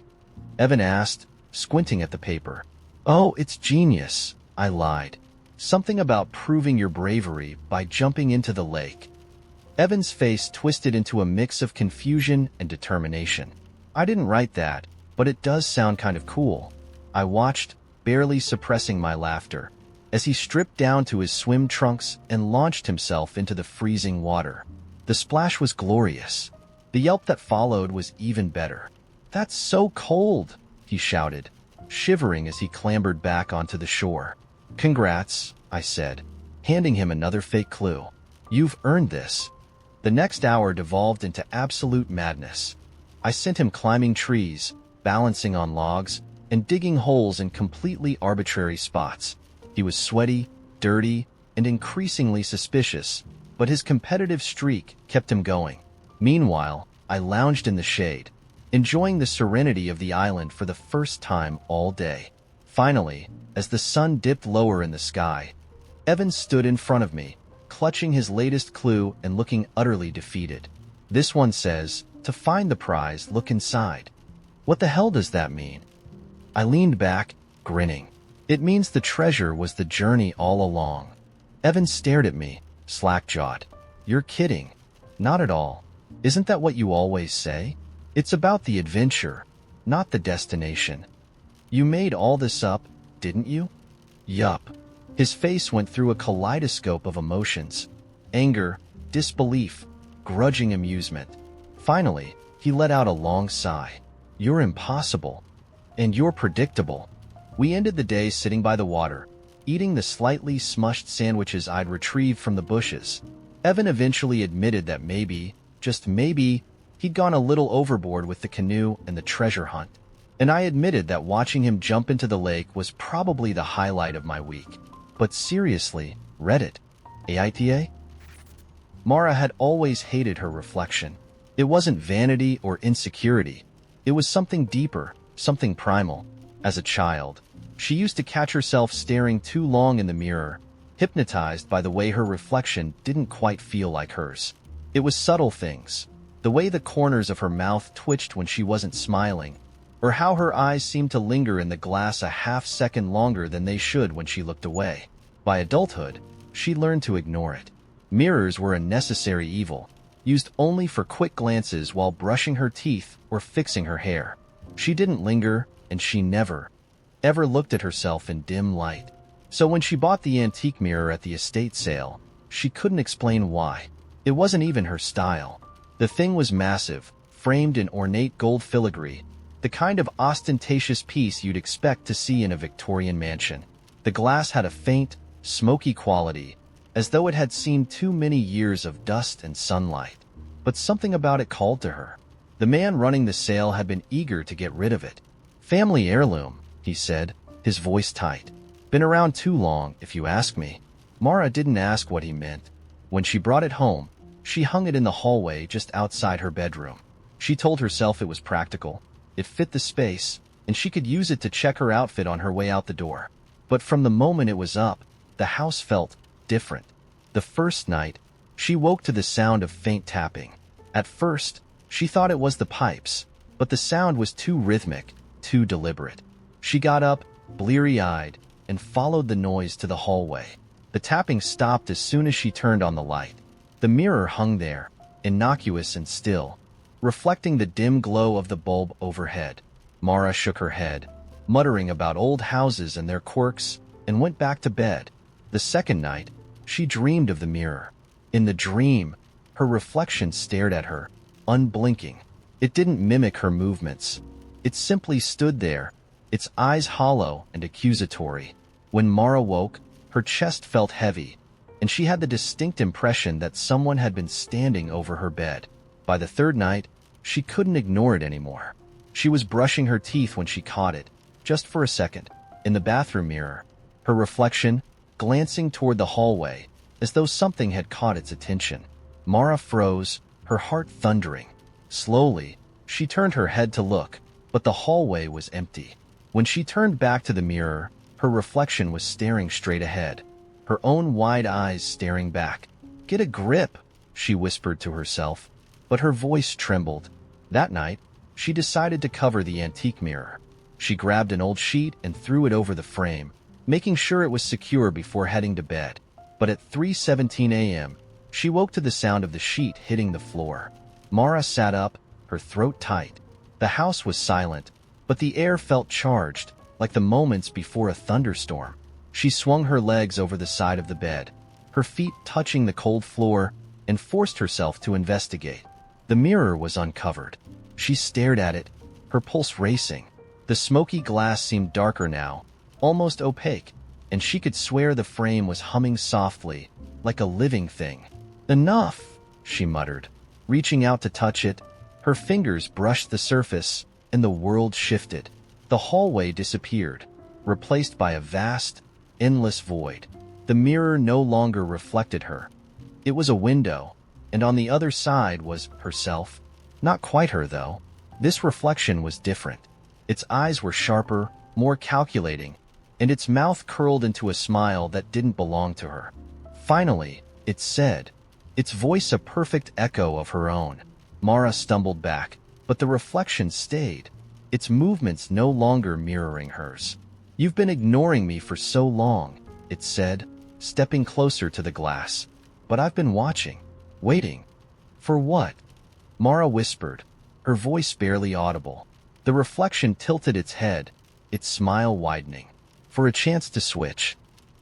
Evan asked, squinting at the paper. Oh, it's genius, I lied. Something about proving your bravery by jumping into the lake. Evan's face twisted into a mix of confusion and determination. I didn't write that, but it does sound kind of cool. I watched, barely suppressing my laughter, as he stripped down to his swim trunks and launched himself into the freezing water. The splash was glorious. The yelp that followed was even better. That's so cold, he shouted, shivering as he clambered back onto the shore. Congrats, I said, handing him another fake clue. You've earned this. The next hour devolved into absolute madness. I sent him climbing trees, balancing on logs, and digging holes in completely arbitrary spots. He was sweaty, dirty, and increasingly suspicious, but his competitive streak kept him going. Meanwhile, I lounged in the shade, enjoying the serenity of the island for the first time all day. Finally, as the sun dipped lower in the sky, Evan stood in front of me, clutching his latest clue and looking utterly defeated. This one says, to find the prize, look inside. What the hell does that mean? I leaned back, grinning. It means the treasure was the journey all along. Evan stared at me, slack-jawed. You're kidding. Not at all. Isn't that what you always say? It's about the adventure, not the destination. You made all this up, didn't you? Yup. His face went through a kaleidoscope of emotions. Anger, disbelief, grudging amusement. Finally, he let out a long sigh. You're impossible. And you're predictable. We ended the day sitting by the water, eating the slightly smushed sandwiches I'd retrieved from the bushes. Evan eventually admitted that maybe, just maybe, he'd gone a little overboard with the canoe and the treasure hunt. And I admitted that watching him jump into the lake was probably the highlight of my week. But seriously, Reddit, AITA? Mara had always hated her reflection. It wasn't vanity or insecurity. It was something deeper, something primal. As a child, she used to catch herself staring too long in the mirror, hypnotized by the way her reflection didn't quite feel like hers. It was subtle things, the way the corners of her mouth twitched when she wasn't smiling, or how her eyes seemed to linger in the glass a half-second longer than they should when she looked away. By adulthood, she learned to ignore it. Mirrors were a necessary evil, used only for quick glances while brushing her teeth or fixing her hair. She didn't linger, and she never, ever looked at herself in dim light. So when she bought the antique mirror at the estate sale, she couldn't explain why. It wasn't even her style. The thing was massive, framed in ornate gold filigree, the kind of ostentatious piece you'd expect to see in a Victorian mansion. The glass had a faint, smoky quality, as though it had seen too many years of dust and sunlight. But something about it called to her. The man running the sale had been eager to get rid of it. Family heirloom, he said, his voice tight. Been around too long, if you ask me. Mara didn't ask what he meant. When she brought it home, she hung it in the hallway just outside her bedroom. She told herself it was practical, it fit the space, and she could use it to check her outfit on her way out the door. But from the moment it was up, the house felt different. The first night, she woke to the sound of faint tapping. At first, she thought it was the pipes, but the sound was too rhythmic, too deliberate. She got up, bleary-eyed, and followed the noise to the hallway. The tapping stopped as soon as she turned on the light. The mirror hung there, innocuous and still, reflecting the dim glow of the bulb overhead. Mara shook her head, muttering about old houses and their quirks, and went back to bed. The second night, she dreamed of the mirror. In the dream, her reflection stared at her, unblinking. It didn't mimic her movements. It simply stood there, its eyes hollow and accusatory. When Mara woke, her chest felt heavy, and she had the distinct impression that someone had been standing over her bed. By the third night, she couldn't ignore it anymore. She was brushing her teeth when she caught it, just for a second, in the bathroom mirror, her reflection glancing toward the hallway, as though something had caught its attention. Mara froze, her heart thundering. Slowly, she turned her head to look, but the hallway was empty. When she turned back to the mirror, her reflection was staring straight ahead, her own wide eyes staring back. "Get a grip," she whispered to herself, but her voice trembled. That night, she decided to cover the antique mirror. She grabbed an old sheet and threw it over the frame, making sure it was secure before heading to bed. But at 3:17 a.m., she woke to the sound of the sheet hitting the floor. Mara sat up, her throat tight. The house was silent, but the air felt charged, like the moments before a thunderstorm. She swung her legs over the side of the bed, her feet touching the cold floor, and forced herself to investigate. The mirror was uncovered. She stared at it, her pulse racing. The smoky glass seemed darker now, almost opaque, and she could swear the frame was humming softly, like a living thing. "Enough," she muttered. Reaching out to touch it, her fingers brushed the surface, and the world shifted. The hallway disappeared, replaced by a vast, endless void. The mirror no longer reflected her. It was a window, and on the other side was herself. Not quite her, though. This reflection was different. Its eyes were sharper, more calculating, and its mouth curled into a smile that didn't belong to her. Finally, it said, its voice a perfect echo of her own. Mara stumbled back, but the reflection stayed, its movements no longer mirroring hers. "You've been ignoring me for so long," it said, stepping closer to the glass. "But I've been watching, waiting." "For what?" Mara whispered, her voice barely audible. The reflection tilted its head, its smile widening. "For a chance to switch."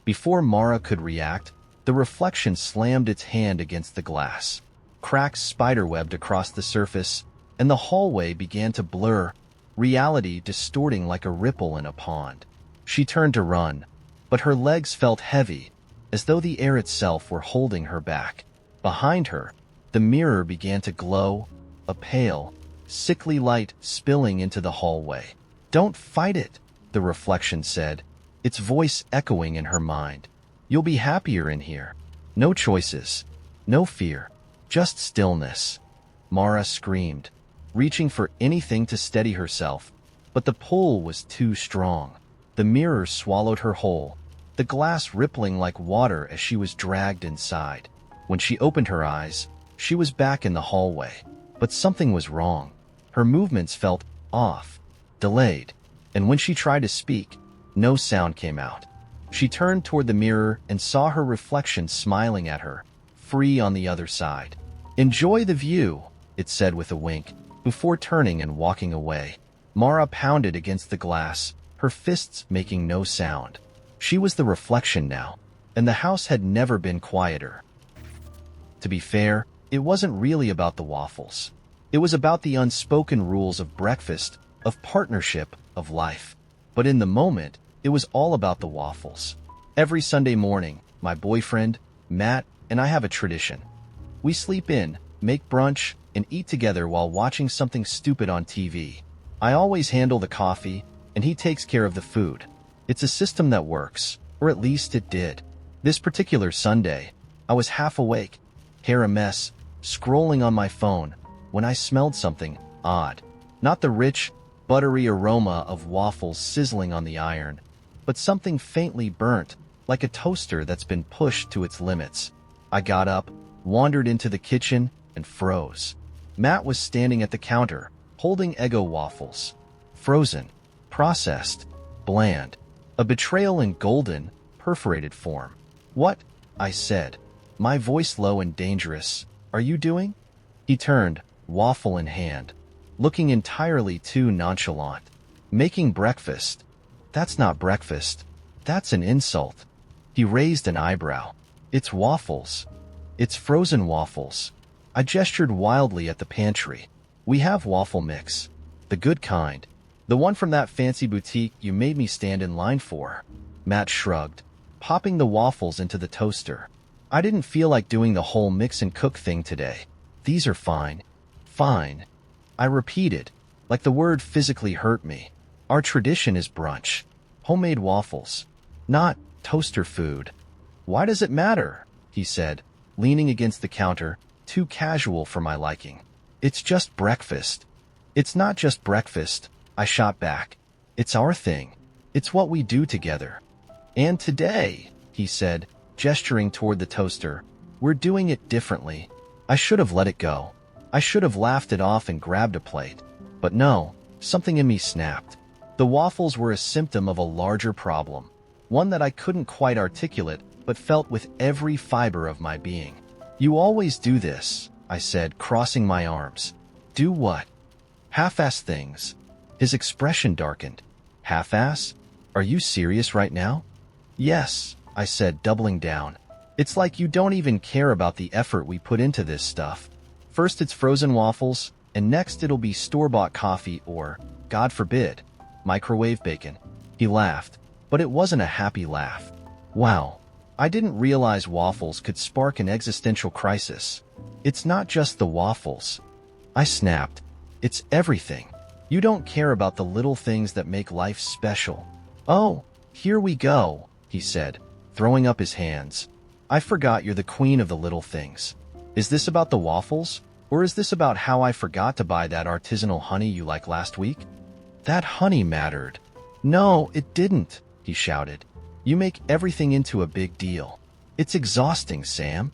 Before Mara could react, the reflection slammed its hand against the glass. Cracks spiderwebbed across the surface, and the hallway began to blur, reality distorting like a ripple in a pond. She turned to run, but her legs felt heavy, as though the air itself were holding her back. Behind her, the mirror began to glow, a pale, sickly light spilling into the hallway. "Don't fight it," the reflection said, its voice echoing in her mind. "You'll be happier in here. No choices, no fear, just stillness." Mara screamed, reaching for anything to steady herself, but the pull was too strong. The mirror swallowed her whole, the glass rippling like water as she was dragged inside. When she opened her eyes, she was back in the hallway, but something was wrong. Her movements felt off, delayed, and when she tried to speak, no sound came out. She turned toward the mirror and saw her reflection smiling at her, free on the other side. "Enjoy the view," it said with a wink, before turning and walking away. Mara pounded against the glass, her fists making no sound. She was the reflection now, and the house had never been quieter. To be fair, it wasn't really about the waffles. It was about the unspoken rules of breakfast, of partnership, of life. But in the moment, it was all about the waffles. Every Sunday morning, my boyfriend, Matt, and I have a tradition. We sleep in, make brunch, and eat together while watching something stupid on TV. I always handle the coffee, and he takes care of the food. It's a system that works, or at least it did. This particular Sunday, I was half awake, hair a mess, scrolling on my phone, when I smelled something odd. Not the rich, buttery aroma of waffles sizzling on the iron, but something faintly burnt, like a toaster that's been pushed to its limits. I got up, wandered into the kitchen, and froze. Matt was standing at the counter, holding Eggo waffles. Frozen, processed, bland. A betrayal in golden, perforated form. "What?" I said. my voice low and dangerous. Are you doing? He turned, waffle in hand, looking entirely too nonchalant. Making breakfast. That's not breakfast. That's an insult. He raised an eyebrow. It's waffles. It's frozen waffles. I gestured wildly at the pantry. We have waffle mix. The good kind. The one from that fancy boutique you made me stand in line for. Matt shrugged, popping the waffles into the toaster. I didn't feel like doing the whole mix and cook thing today. These are fine. Fine. I repeated, like the word physically hurt me. Our tradition is brunch. Homemade waffles. Not toaster food. Why does it matter? He said, leaning against the counter, too casual for my liking. It's just breakfast. It's not just breakfast, I shot back. It's our thing. It's what we do together. And today, he said, gesturing toward the toaster, we're doing it differently. I should have let it go. I should have laughed it off and grabbed a plate. But no, something in me snapped. The waffles were a symptom of a larger problem, one that I couldn't quite articulate but felt with every fiber of my being. You always do this, I said, crossing my arms. Do what? Half-ass things. His expression darkened. Half-ass? Are you serious right now? Yes, I said, doubling down. It's like you don't even care about the effort we put into this stuff. First it's frozen waffles, and next it'll be store-bought coffee or, God forbid, microwave bacon. He laughed, but it wasn't a happy laugh. Wow, I didn't realize waffles could spark an existential crisis. It's not just the waffles. I snapped. It's everything. You don't care about the little things that make life special. Oh, here we go, he said, throwing up his hands. I forgot you're the queen of the little things. Is this about the waffles? Or is this about how I forgot to buy that artisanal honey you liked last week? That honey mattered. No, it didn't, he shouted. You make everything into a big deal. It's exhausting, Sam.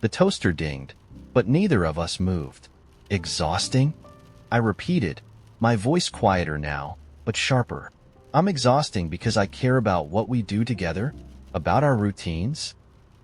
The toaster dinged, but neither of us moved. Exhausting? I repeated, my voice quieter now, but sharper. I'm exhausting because I care about what we do together, about our routines.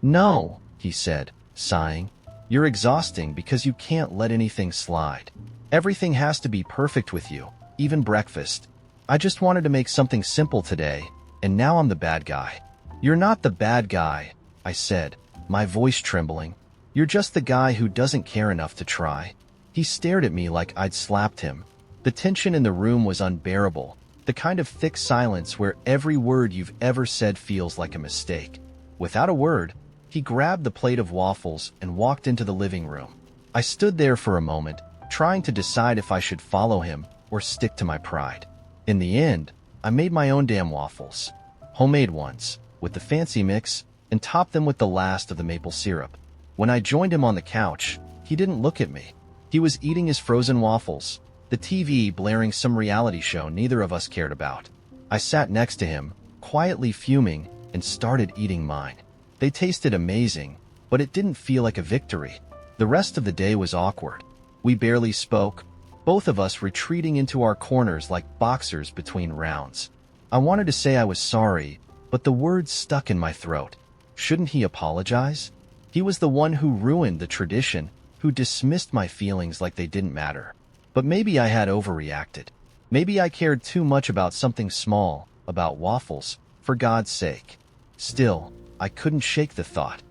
No, he said, sighing. You're exhausting because you can't let anything slide. Everything has to be perfect with you, even breakfast. I just wanted to make something simple today, and now I'm the bad guy. You're not the bad guy, I said, my voice trembling. You're just the guy who doesn't care enough to try. He stared at me like I'd slapped him. The tension in the room was unbearable, the kind of thick silence where every word you've ever said feels like a mistake. Without a word, he grabbed the plate of waffles and walked into the living room. I stood there for a moment, trying to decide if I should follow him or stick to my pride. In the end, I made my own damn waffles. Homemade ones, with the fancy mix, and topped them with the last of the maple syrup. When I joined him on the couch, he didn't look at me. He was eating his frozen waffles, the TV blaring some reality show neither of us cared about. I sat next to him, quietly fuming, and started eating mine. They tasted amazing, but it didn't feel like a victory. The rest of the day was awkward. We barely spoke, both of us retreating into our corners like boxers between rounds. I wanted to say I was sorry, but the words stuck in my throat. Shouldn't he apologize? He was the one who ruined the tradition, who dismissed my feelings like they didn't matter. But maybe I had overreacted. Maybe I cared too much about something small, about waffles, for God's sake. Still, I couldn't shake the thought.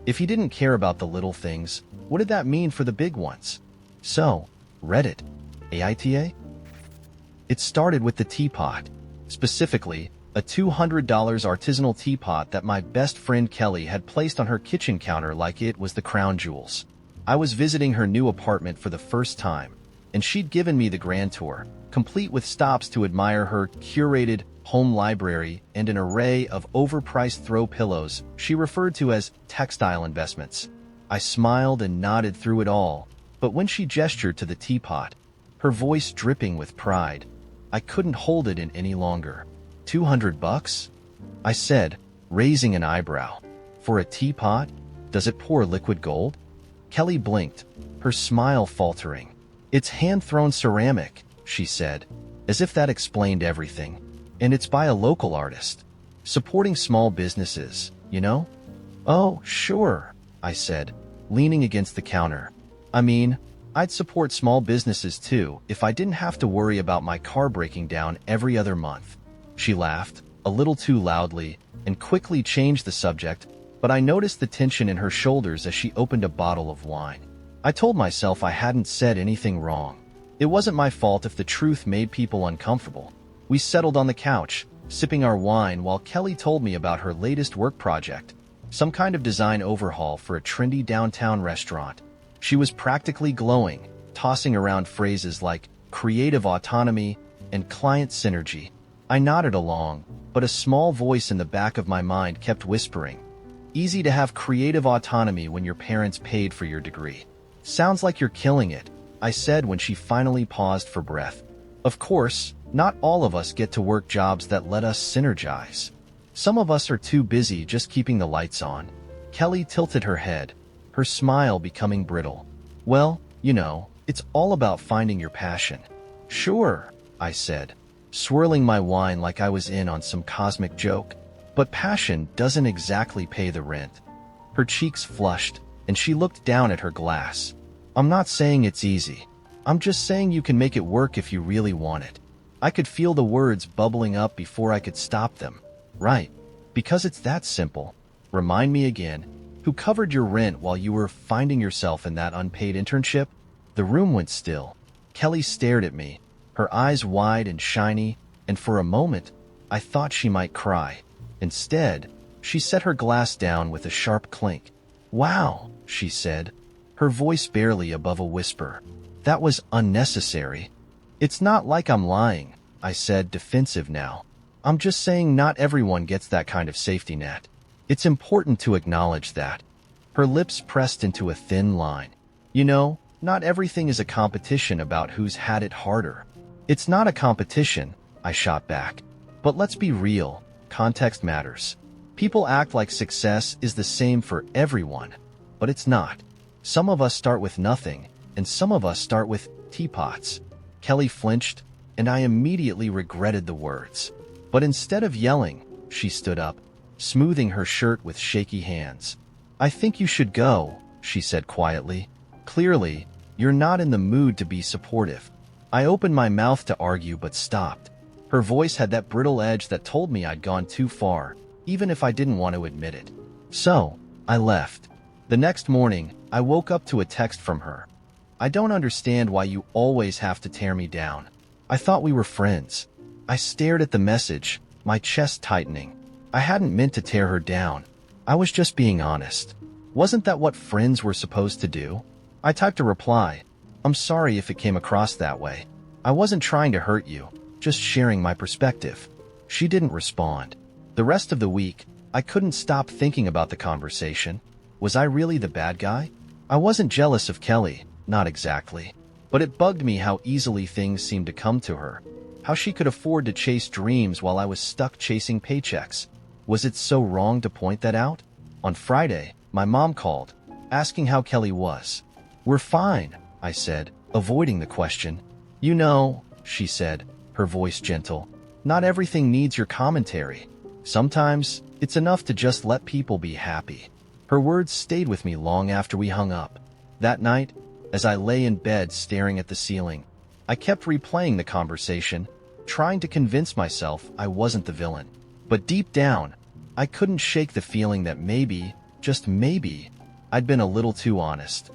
If he didn't care about the little things, what did that mean for the big ones? So, Reddit. AITA? It started with the teapot. Specifically, a $200 artisanal teapot that my best friend Kelly had placed on her kitchen counter like it was the crown jewels. I was visiting her new apartment for the first time, and she'd given me the grand tour, complete with stops to admire her curated home library and an array of overpriced throw pillows she referred to as textile investments. I smiled and nodded through it all, but when she gestured to the teapot, her voice dripping with pride, I couldn't hold it in any longer. $200? I said, raising an eyebrow. For a teapot? Does it pour liquid gold? Kelly blinked, her smile faltering. It's hand-thrown ceramic, she said, as if that explained everything. And it's by a local artist. Supporting small businesses, you know? Oh, sure, I said, leaning against the counter. I mean, I'd support small businesses too if I didn't have to worry about my car breaking down every other month. She laughed, a little too loudly, and quickly changed the subject, but I noticed the tension in her shoulders as she opened a bottle of wine. I told myself I hadn't said anything wrong. It wasn't my fault if the truth made people uncomfortable. We settled on the couch, sipping our wine while Kelly told me about her latest work project, some kind of design overhaul for a trendy downtown restaurant. She was practically glowing, tossing around phrases like creative autonomy and client synergy. I nodded along, but a small voice in the back of my mind kept whispering, "Easy to have creative autonomy when your parents paid for your degree. Sounds like you're killing it," I said when she finally paused for breath. Of course, not all of us get to work jobs that let us synergize. Some of us are too busy just keeping the lights on. Kelly tilted her head, her smile becoming brittle. "Well, it's all about finding your passion." "Sure," I said, swirling my wine like I was in on some cosmic joke. "But passion doesn't exactly pay the rent." Her cheeks flushed, and she looked down at her glass. "I'm not saying it's easy. I'm just saying you can make it work if you really want it." I could feel the words bubbling up before I could stop them. "Right. Because it's that simple. Remind me again, who covered your rent while you were finding yourself in that unpaid internship?" The room went still. Kelly stared at me, her eyes wide and shiny, and for a moment, I thought she might cry. Instead, she set her glass down with a sharp clink. "Wow," she said, her voice barely above a whisper. "That was unnecessary." "It's not like I'm lying," I said, defensive now. "I'm just saying not everyone gets that kind of safety net. It's important to acknowledge that." Her lips pressed into a thin line. Not everything is a competition about who's had it harder." "It's not a competition," I shot back. "But let's be real, context matters. People act like success is the same for everyone, but it's not. Some of us start with nothing, and some of us start with teapots." Kelly flinched, and I immediately regretted the words. But instead of yelling, she stood up, smoothing her shirt with shaky hands. "I think you should go," she said quietly. "Clearly, you're not in the mood to be supportive." I opened my mouth to argue but stopped. Her voice had that brittle edge that told me I'd gone too far, even if I didn't want to admit it. So, I left. The next morning, I woke up to a text from her. "I don't understand why you always have to tear me down. I thought we were friends." I stared at the message, my chest tightening. I hadn't meant to tear her down. I was just being honest. Wasn't that what friends were supposed to do? I typed a reply. "I'm sorry if it came across that way. I wasn't trying to hurt you, just sharing my perspective." She didn't respond. The rest of the week, I couldn't stop thinking about the conversation. Was I really the bad guy? I wasn't jealous of Kelly, not exactly. But it bugged me how easily things seemed to come to her. How she could afford to chase dreams while I was stuck chasing paychecks. Was it so wrong to point that out? On Friday, my mom called, asking how Kelly was. "We're fine," I said, avoiding the question. She said, her voice gentle, "not everything needs your commentary. Sometimes, it's enough to just let people be happy." Her words stayed with me long after we hung up. That night, as I lay in bed staring at the ceiling, I kept replaying the conversation, trying to convince myself I wasn't the villain. But deep down, I couldn't shake the feeling that maybe, just maybe, I'd been a little too honest.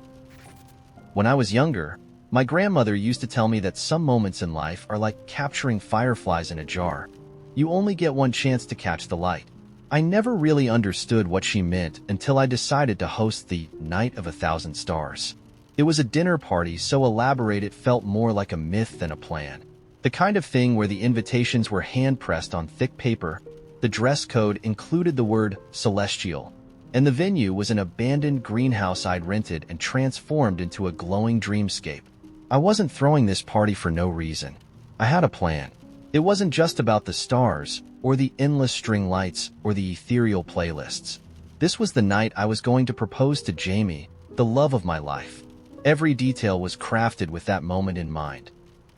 When I was younger, my grandmother used to tell me that some moments in life are like capturing fireflies in a jar. You only get one chance to catch the light. I never really understood what she meant until I decided to host the Night of 1,000 Stars. It was a dinner party so elaborate it felt more like a myth than a plan. The kind of thing where the invitations were hand-pressed on thick paper, the dress code included the word celestial, and the venue was an abandoned greenhouse I'd rented and transformed into a glowing dreamscape. I wasn't throwing this party for no reason. I had a plan. It wasn't just about the stars, or the endless string lights, or the ethereal playlists. This was the night I was going to propose to Jamie, the love of my life. Every detail was crafted with that moment in mind.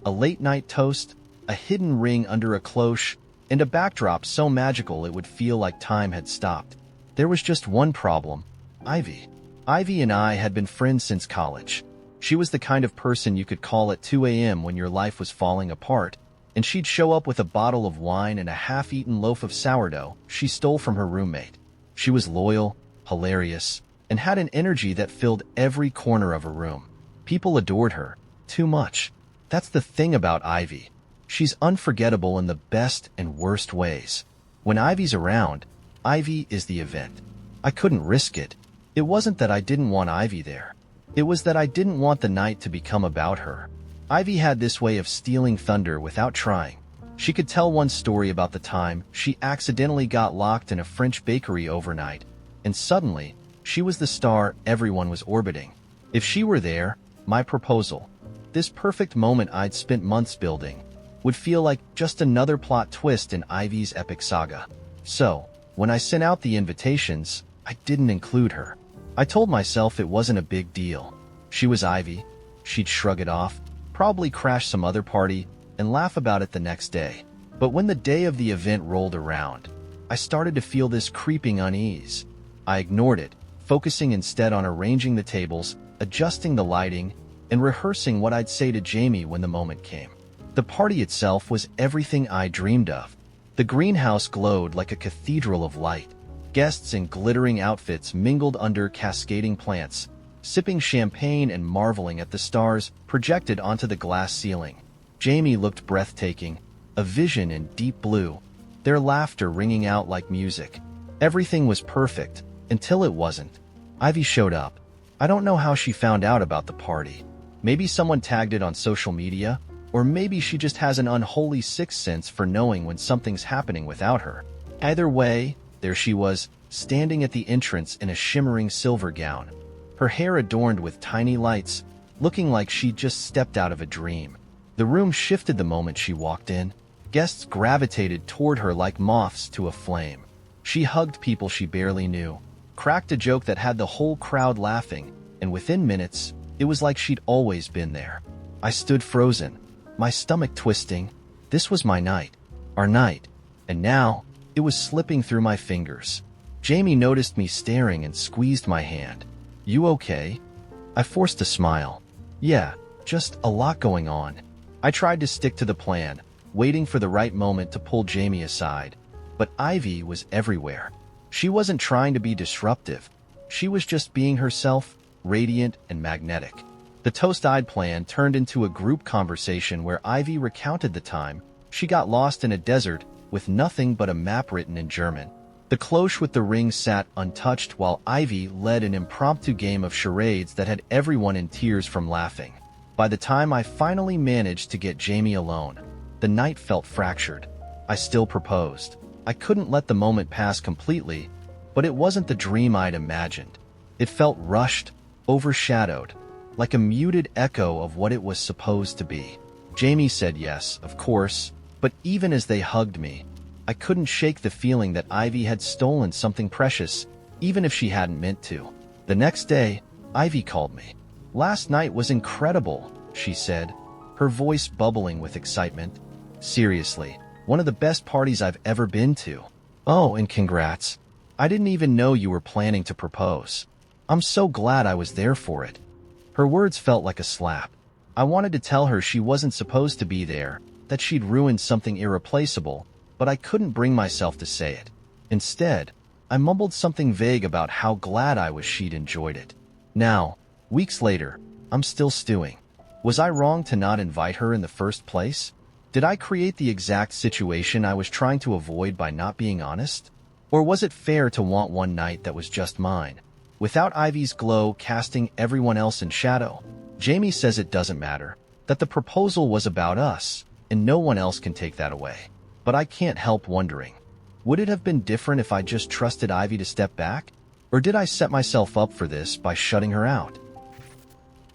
A late-night toast, a hidden ring under a cloche, and a backdrop so magical it would feel like time had stopped. There was just one problem: Ivy. Ivy and I had been friends since college. She was the kind of person you could call at 2 a.m. when your life was falling apart, and she'd show up with a bottle of wine and a half-eaten loaf of sourdough she stole from her roommate. She was loyal, hilarious, and had an energy that filled every corner of her room. People adored her. Too much. That's the thing about Ivy. She's unforgettable in the best and worst ways. When Ivy's around, Ivy is the event. I couldn't risk it. It wasn't that I didn't want Ivy there. It was that I didn't want the night to become about her. Ivy had this way of stealing thunder without trying. She could tell one story about the time she accidentally got locked in a French bakery overnight, and suddenly, she was the star everyone was orbiting. If she were there, my proposal, this perfect moment I'd spent months building, would feel like just another plot twist in Ivy's epic saga. So, when I sent out the invitations, I didn't include her. I told myself it wasn't a big deal. She was Ivy. She'd shrug it off, probably crash some other party, and laugh about it the next day. But when the day of the event rolled around, I started to feel this creeping unease. I ignored it, focusing instead on arranging the tables, adjusting the lighting, and rehearsing what I'd say to Jamie when the moment came. The party itself was everything I dreamed of. The greenhouse glowed like a cathedral of light. Guests in glittering outfits mingled under cascading plants, sipping champagne and marveling at the stars projected onto the glass ceiling. Jamie looked breathtaking, a vision in deep blue, their laughter ringing out like music. Everything was perfect, until it wasn't. Ivy showed up. I don't know how she found out about the party. Maybe someone tagged it on social media, or maybe she just has an unholy sixth sense for knowing when something's happening without her. Either way, there she was, standing at the entrance in a shimmering silver gown, her hair adorned with tiny lights, looking like she'd just stepped out of a dream. The room shifted the moment she walked in. Guests gravitated toward her like moths to a flame. She hugged people she barely knew, cracked a joke that had the whole crowd laughing, and within minutes, it was like she'd always been there. I stood frozen, my stomach twisting. This was my night, our night, and now, it was slipping through my fingers. Jamie noticed me staring and squeezed my hand. "You okay?" I forced a smile. "Yeah, just a lot going on." I tried to stick to the plan, waiting for the right moment to pull Jamie aside. But Ivy was everywhere. She wasn't trying to be disruptive. She was just being herself, radiant and magnetic. The toast-I'd plan turned into a group conversation where Ivy recounted the time she got lost in a desert with nothing but a map written in German. The cloche with the ring sat untouched while Ivy led an impromptu game of charades that had everyone in tears from laughing. By the time I finally managed to get Jamie alone, the night felt fractured. I still proposed. I couldn't let the moment pass completely, but it wasn't the dream I'd imagined. It felt rushed, overshadowed, like a muted echo of what it was supposed to be. Jamie said yes, of course, but even as they hugged me, I couldn't shake the feeling that Ivy had stolen something precious, even if she hadn't meant to. The next day, Ivy called me. "Last night was incredible," she said, her voice bubbling with excitement. "Seriously, one of the best parties I've ever been to. Oh, and congrats. I didn't even know you were planning to propose. I'm so glad I was there for it." Her words felt like a slap. I wanted to tell her she wasn't supposed to be there, that she'd ruined something irreplaceable, but I couldn't bring myself to say it. Instead, I mumbled something vague about how glad I was she'd enjoyed it. Now, weeks later, I'm still stewing. Was I wrong to not invite her in the first place? Did I create the exact situation I was trying to avoid by not being honest? Or was it fair to want one night that was just mine, without Ivy's glow casting everyone else in shadow? Jamie says it doesn't matter, that the proposal was about us, and no one else can take that away. But I can't help wondering, would it have been different if I just trusted Ivy to step back? Or did I set myself up for this by shutting her out?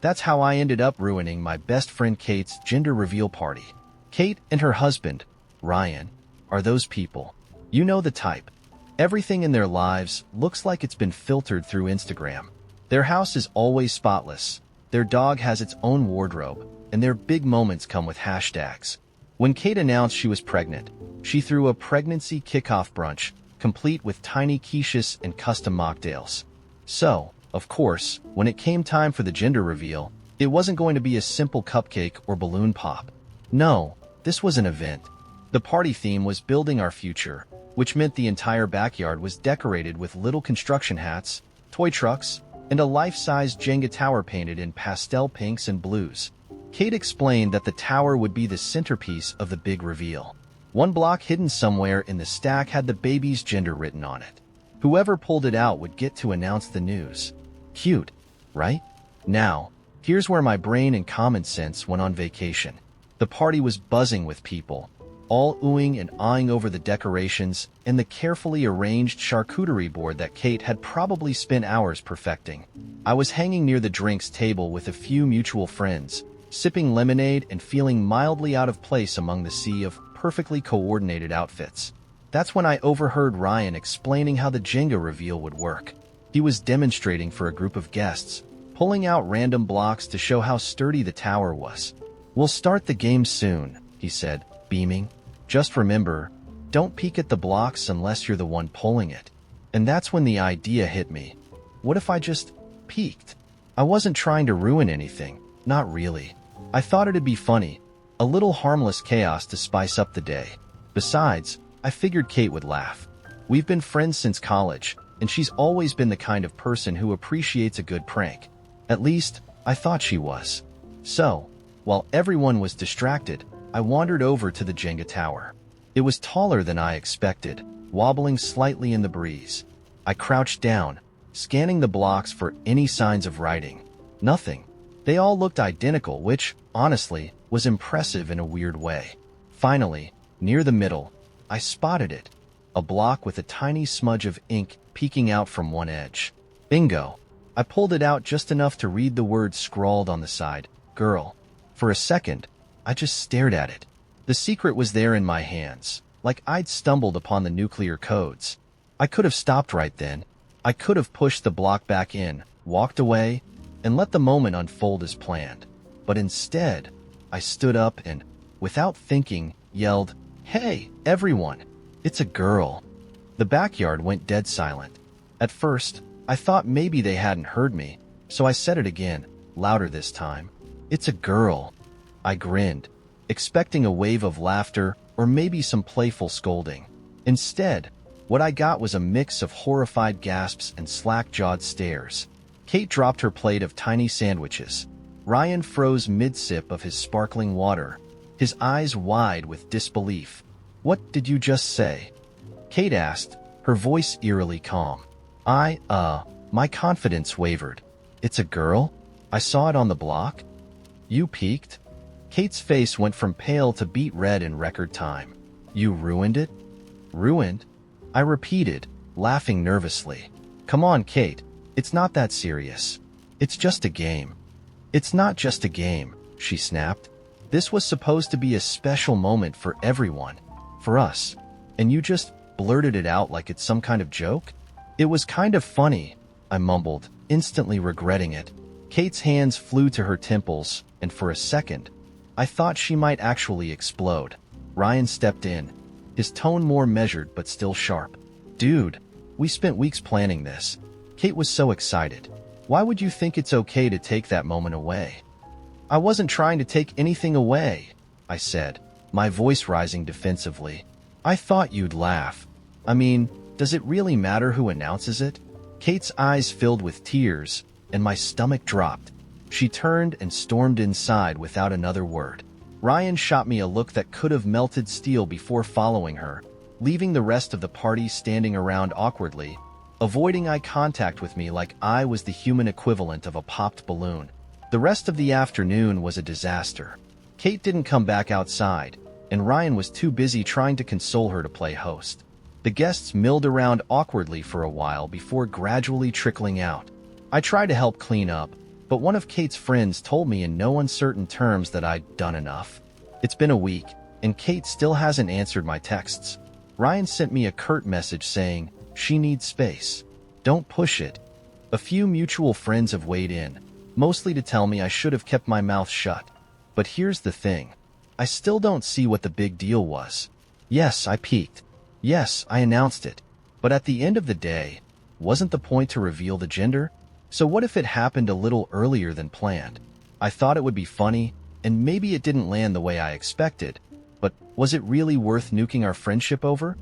That's how I ended up ruining my best friend Kate's gender reveal party. Kate and her husband, Ryan, are those people. You know the type. Everything in their lives looks like it's been filtered through Instagram. Their house is always spotless, their dog has its own wardrobe, and their big moments come with hashtags. When Kate announced she was pregnant, she threw a pregnancy kickoff brunch, complete with tiny quiches and custom mocktails. So, Of course, when it came time for the gender reveal, it wasn't going to be a simple cupcake or balloon pop. No, this was an event. The party theme was building our future, which meant the entire backyard was decorated with little construction hats, toy trucks, and a life-size Jenga tower painted in pastel pinks and blues. Kate explained that the tower would be the centerpiece of the big reveal. One block hidden somewhere in the stack had the baby's gender written on it. Whoever pulled it out would get to announce the news. Cute, right? Now, here's where my brain and common sense went on vacation. The party was buzzing with people, all oohing and eyeing over the decorations and the carefully arranged charcuterie board that Kate had probably spent hours perfecting. I was hanging near the drinks table with a few mutual friends, sipping lemonade and feeling mildly out of place among the sea of perfectly coordinated outfits. That's when I overheard Ryan explaining how the Jenga reveal would work. He was demonstrating for a group of guests, pulling out random blocks to show how sturdy the tower was. "We'll start the game soon," he said, beaming. "Just remember, don't peek at the blocks unless you're the one pulling it." And that's when the idea hit me. What if I just peeked? I wasn't trying to ruin anything, not really. I thought it'd be funny, a little harmless chaos to spice up the day. Besides, I figured Kate would laugh. We've been friends since college, and she's always been the kind of person who appreciates a good prank. At least, I thought she was. So, while everyone was distracted, I wandered over to the Jenga tower. It was taller than I expected, wobbling slightly in the breeze. I crouched down, scanning the blocks for any signs of writing. Nothing. They all looked identical, which, honestly, was impressive in a weird way. Finally, near the middle, I spotted it. A block with a tiny smudge of ink peeking out from one edge. Bingo! I pulled it out just enough to read the words scrawled on the side, "Girl." For a second, I just stared at it. The secret was there in my hands, like I'd stumbled upon the nuclear codes. I could have stopped right then. I could have pushed the block back in, walked away, and let the moment unfold as planned. But instead, I stood up and, without thinking, yelled, "Hey, everyone! It's a girl!" The backyard went dead silent. At first, I thought maybe they hadn't heard me, so I said it again, louder this time. "It's a girl." I grinned, expecting a wave of laughter or maybe some playful scolding. Instead, what I got was a mix of horrified gasps and slack-jawed stares. Kate dropped her plate of tiny sandwiches. Ryan froze mid-sip of his sparkling water, his eyes wide with disbelief. "What did you just say?" Kate asked, her voice eerily calm. My confidence wavered. "It's a girl? I saw it on the block?" "You peeked?" Kate's face went from pale to beet red in record time. "You ruined it?" "Ruined?" I repeated, laughing nervously. "Come on, Kate. It's not that serious. It's just a game." "It's not just a game," she snapped. "This was supposed to be a special moment for everyone. For us. And you just blurted it out like it's some kind of joke?" "It was kind of funny," I mumbled, instantly regretting it. Kate's hands flew to her temples, and for a second, I thought she might actually explode. Ryan stepped in, his tone more measured but still sharp. "Dude, we spent weeks planning this." Kate was so excited. "Why would you think it's okay to take that moment away?" "I wasn't trying to take anything away," I said, my voice rising defensively. "I thought you'd laugh. I mean, does it really matter who announces it?" Kate's eyes filled with tears, and my stomach dropped. She turned and stormed inside without another word. Ryan shot me a look that could have melted steel before following her, leaving the rest of the party standing around awkwardly, avoiding eye contact with me like I was the human equivalent of a popped balloon. The rest of the afternoon was a disaster. Kate didn't come back outside, and Ryan was too busy trying to console her to play host. The guests milled around awkwardly for a while before gradually trickling out. I tried to help clean up, but one of Kate's friends told me in no uncertain terms that I'd done enough. It's been a week, and Kate still hasn't answered my texts. Ryan sent me a curt message saying, she needs space. Don't push it. A few mutual friends have weighed in, mostly to tell me I should have kept my mouth shut. But here's the thing. I still don't see what the big deal was. Yes, I peeked. Yes, I announced it. But at the end of the day, wasn't the point to reveal the gender? So what if it happened a little earlier than planned? I thought it would be funny, and maybe it didn't land the way I expected, but was it really worth nuking our friendship over?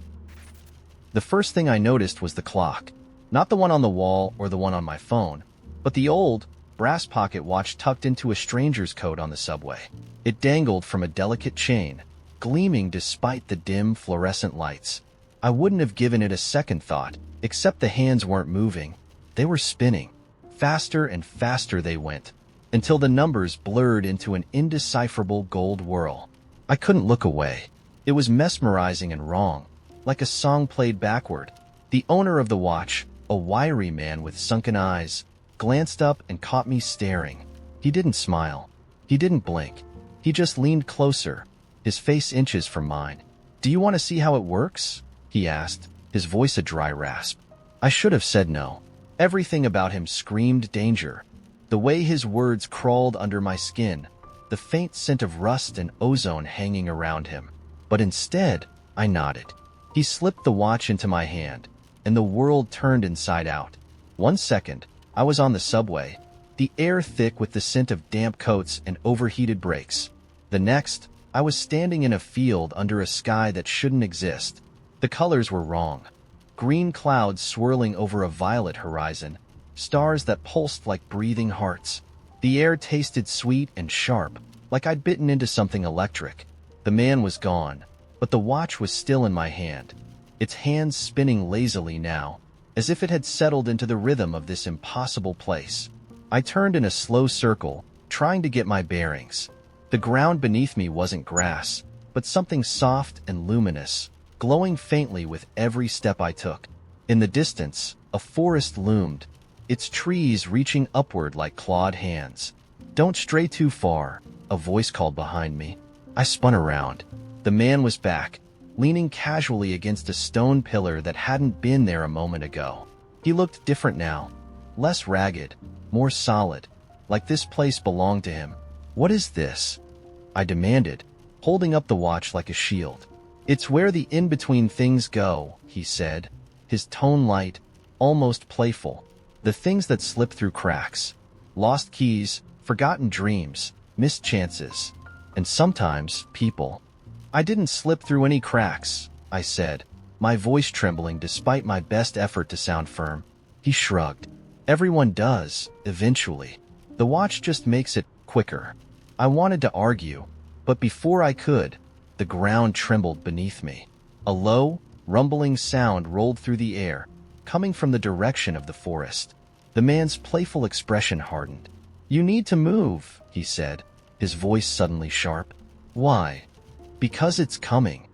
The first thing I noticed was the clock. Not the one on the wall or the one on my phone, but the old, brass pocket watch tucked into a stranger's coat on the subway. It dangled from a delicate chain, gleaming despite the dim fluorescent lights. I wouldn't have given it a second thought, except the hands weren't moving. They were spinning. Faster and faster they went, until the numbers blurred into an indecipherable gold whirl. I couldn't look away. It was mesmerizing and wrong, like a song played backward. The owner of the watch, a wiry man with sunken eyes, glanced up and caught me staring. He didn't smile. He didn't blink. He just leaned closer, his face inches from mine. "Do you want to see how it works?" he asked, his voice a dry rasp. I should have said no. Everything about him screamed danger. The way his words crawled under my skin, the faint scent of rust and ozone hanging around him. But instead, I nodded. He slipped the watch into my hand, and the world turned inside out. 1 second, I was on the subway, the air thick with the scent of damp coats and overheated brakes. The next, I was standing in a field under a sky that shouldn't exist. The colors were wrong. Green clouds swirling over a violet horizon, stars that pulsed like breathing hearts. The air tasted sweet and sharp, like I'd bitten into something electric. The man was gone, but the watch was still in my hand, its hands spinning lazily now, as if it had settled into the rhythm of this impossible place. I turned in a slow circle, trying to get my bearings. The ground beneath me wasn't grass, but something soft and luminous, glowing faintly with every step I took. In the distance, a forest loomed, its trees reaching upward like clawed hands. "Don't stray too far," a voice called behind me. I spun around. The man was back, leaning casually against a stone pillar that hadn't been there a moment ago. He looked different now, less ragged, more solid, like this place belonged to him. "What is this?" I demanded, holding up the watch like a shield. "It's where the in-between things go," he said, his tone light, almost playful. "The things that slip through cracks. Lost keys, forgotten dreams, missed chances, and sometimes people." "I didn't slip through any cracks," I said, my voice trembling despite my best effort to sound firm. He shrugged. "Everyone does, eventually. The watch just makes it quicker." I wanted to argue, but before I could, the ground trembled beneath me. A low, rumbling sound rolled through the air, coming from the direction of the forest. The man's playful expression hardened. "You need to move," he said, his voice suddenly sharp. "Why?" "Because it's coming."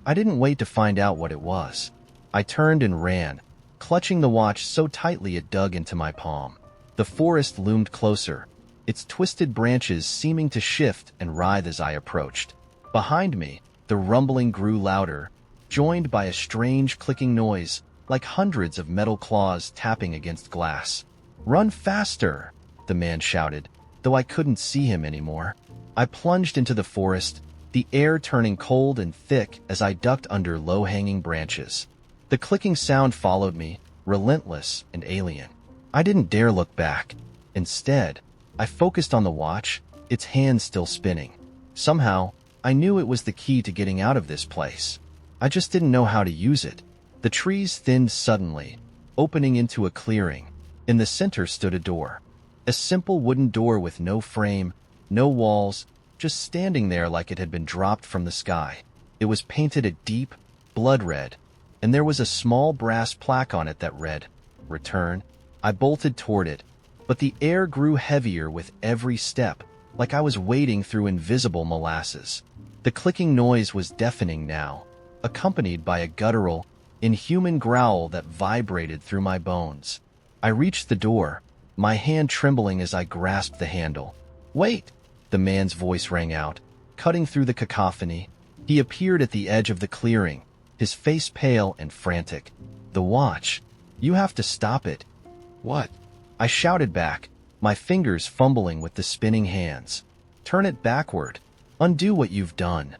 I didn't wait to find out what it was. I turned and ran, clutching the watch so tightly it dug into my palm. The forest loomed closer, its twisted branches seeming to shift and writhe as I approached. Behind me, the rumbling grew louder, joined by a strange clicking noise, like hundreds of metal claws tapping against glass. "Run faster!" the man shouted, though I couldn't see him anymore. I plunged into the forest, the air turning cold and thick as I ducked under low-hanging branches. The clicking sound followed me, relentless and alien. I didn't dare look back. Instead, I focused on the watch, its hands still spinning. Somehow, I knew it was the key to getting out of this place. I just didn't know how to use it. The trees thinned suddenly, opening into a clearing. In the center stood a door. A simple wooden door with no frame, no walls, just standing there like it had been dropped from the sky. It was painted a deep, blood red, and there was a small brass plaque on it that read, "Return." I bolted toward it, but the air grew heavier with every step, like I was wading through invisible molasses. The clicking noise was deafening now, accompanied by a guttural, inhuman growl that vibrated through my bones. I reached the door, my hand trembling as I grasped the handle. "Wait!" the man's voice rang out, cutting through the cacophony. He appeared at the edge of the clearing, his face pale and frantic. "The watch. You have to stop it." "What?" I shouted back, my fingers fumbling with the spinning hands. "Turn it backward. Undo what you've done."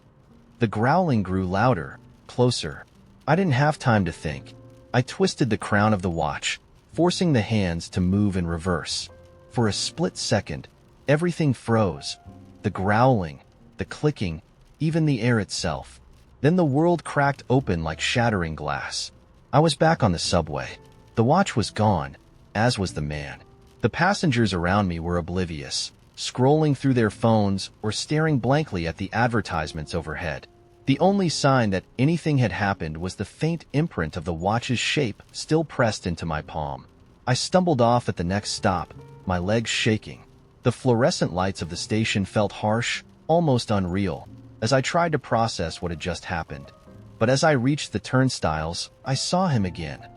The growling grew louder, closer. I didn't have time to think. I twisted the crown of the watch, forcing the hands to move in reverse. For a split second, everything froze. The growling, the clicking, even the air itself. Then the world cracked open like shattering glass. I was back on the subway. The watch was gone, as was the man. The passengers around me were oblivious, scrolling through their phones or staring blankly at the advertisements overhead. The only sign that anything had happened was the faint imprint of the watch's shape still pressed into my palm. I stumbled off at the next stop, my legs shaking. The fluorescent lights of the station felt harsh, almost unreal, as I tried to process what had just happened. But as I reached the turnstiles, I saw him again.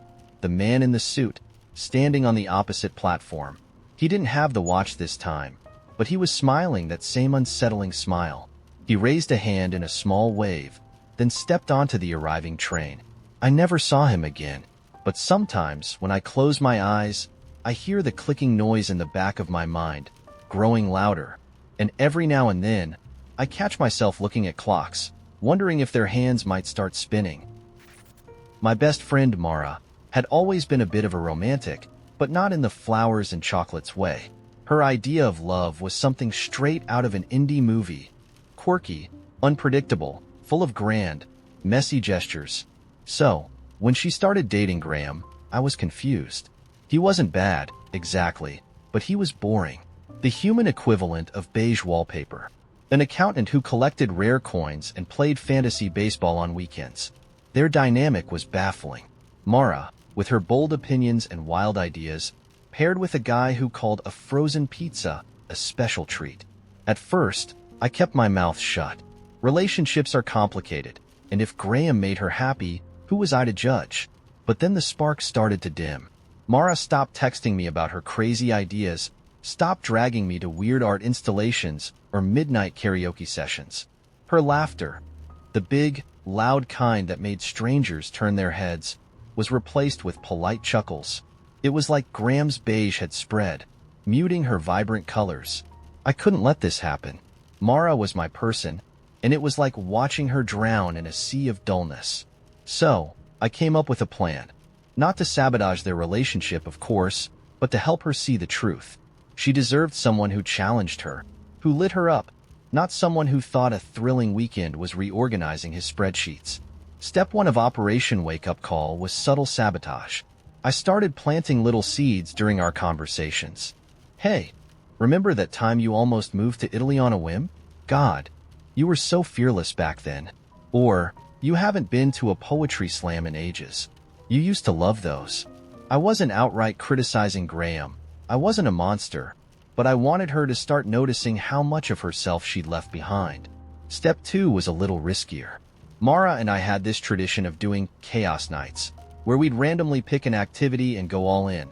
The man in the suit, standing on the opposite platform. He didn't have the watch this time, but he was smiling that same unsettling smile. He raised a hand in a small wave, then stepped onto the arriving train. I never saw him again, but sometimes when I close my eyes, I hear the clicking noise in the back of my mind, growing louder, and every now and then, I catch myself looking at clocks, wondering if their hands might start spinning. My best friend Mara had always been a bit of a romantic, but not in the flowers and chocolates way. Her idea of love was something straight out of an indie movie. Quirky, unpredictable, full of grand, messy gestures. So, when she started dating Graham, I was confused. He wasn't bad, exactly, but he was boring. The human equivalent of beige wallpaper. An accountant who collected rare coins and played fantasy baseball on weekends. Their dynamic was baffling. Mara, with her bold opinions and wild ideas, paired with a guy who called a frozen pizza a special treat. At first, I kept my mouth shut. Relationships are complicated, and if Graham made her happy, who was I to judge? But then the spark started to dim. Mara stopped texting me about her crazy ideas, stopped dragging me to weird art installations or midnight karaoke sessions. Her laughter, the big, loud kind that made strangers turn their heads, was replaced with polite chuckles. It was like Graham's beige had spread, muting her vibrant colors. I couldn't let this happen. Mara was my person, and it was like watching her drown in a sea of dullness. So, I came up with a plan. Not to sabotage their relationship, of course, but to help her see the truth. She deserved someone who challenged her, who lit her up, not someone who thought a thrilling weekend was reorganizing his spreadsheets. Step 1 of Operation Wake Up Call was subtle sabotage. I started planting little seeds during our conversations. Hey, remember that time you almost moved to Italy on a whim? God, you were so fearless back then. Or, you haven't been to a poetry slam in ages. You used to love those. I wasn't outright criticizing Graham. I wasn't a monster, but I wanted her to start noticing how much of herself she'd left behind. Step 2 was a little riskier. Mara and I had this tradition of doing chaos nights, where we'd randomly pick an activity and go all in,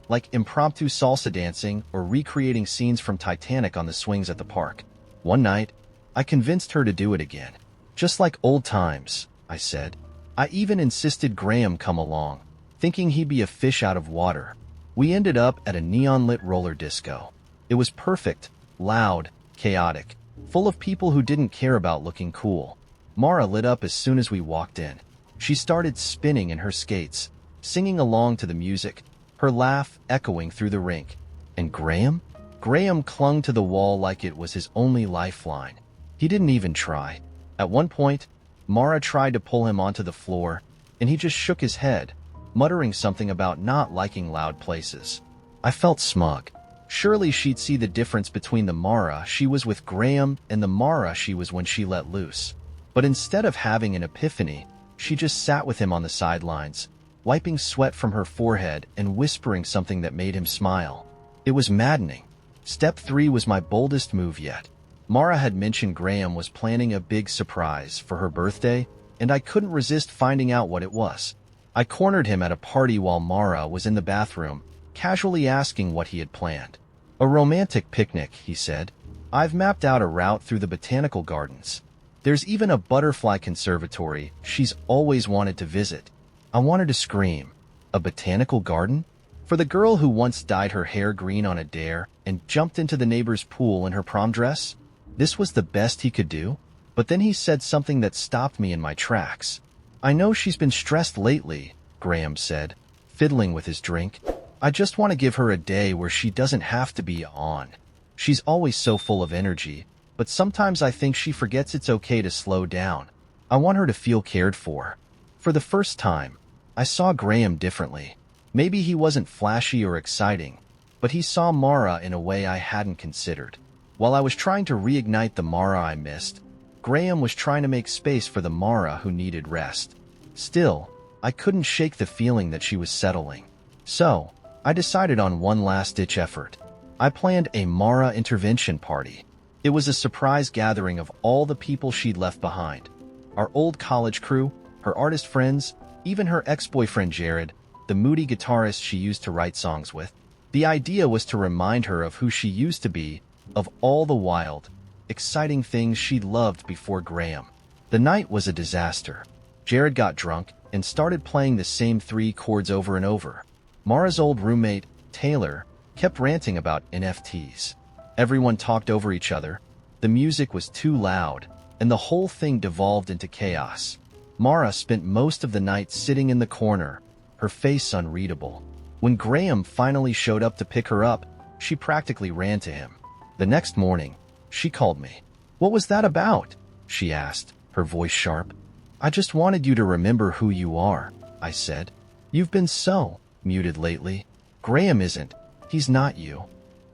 like impromptu salsa dancing or recreating scenes from Titanic on the swings at the park. One night, I convinced her to do it again. Just like old times, I said. I even insisted Graham come along, thinking he'd be a fish out of water. We ended up at a neon-lit roller disco. It was perfect, loud, chaotic, full of people who didn't care about looking cool. Mara lit up as soon as we walked in. She started spinning in her skates, singing along to the music, her laugh echoing through the rink. And Graham? Graham clung to the wall like it was his only lifeline. He didn't even try. At one point, Mara tried to pull him onto the floor, and he just shook his head, muttering something about not liking loud places. I felt smug. Surely she'd see the difference between the Mara she was with Graham and the Mara she was when she let loose. But instead of having an epiphany, she just sat with him on the sidelines, wiping sweat from her forehead and whispering something that made him smile. It was maddening. Step 3 was my boldest move yet. Mara had mentioned Graham was planning a big surprise for her birthday, and I couldn't resist finding out what it was. I cornered him at a party while Mara was in the bathroom, casually asking what he had planned. A romantic picnic, he said. I've mapped out a route through the botanical gardens. There's even a butterfly conservatory she's always wanted to visit. I wanted to scream. A botanical garden? For the girl who once dyed her hair green on a dare and jumped into the neighbor's pool in her prom dress? This was the best he could do? But then he said something that stopped me in my tracks. I know she's been stressed lately, Graham said, fiddling with his drink. I just want to give her a day where she doesn't have to be on. She's always so full of energy, but sometimes I think she forgets it's okay to slow down. I want her to feel cared for. For the first time, I saw Graham differently. Maybe he wasn't flashy or exciting, but he saw Mara in a way I hadn't considered. While I was trying to reignite the Mara I missed, Graham was trying to make space for the Mara who needed rest. Still, I couldn't shake the feeling that she was settling. So, I decided on one last-ditch effort. I planned a Mara intervention party. It was a surprise gathering of all the people she'd left behind. Our old college crew, her artist friends, even her ex-boyfriend Jared, the moody guitarist she used to write songs with. The idea was to remind her of who she used to be, of all the wild, exciting things she'd loved before Graham. The night was a disaster. Jared got drunk and started playing the same 3 chords over and over. Mara's old roommate, Taylor, kept ranting about NFTs. Everyone talked over each other. The music was too loud, and the whole thing devolved into chaos. Mara spent most of the night sitting in the corner, her face unreadable. When Graham finally showed up to pick her up, she practically ran to him. The next morning, she called me. "What was that about?" she asked, her voice sharp. "I just wanted you to remember who you are," I said. "You've been so muted lately." "Graham isn't. He's not you."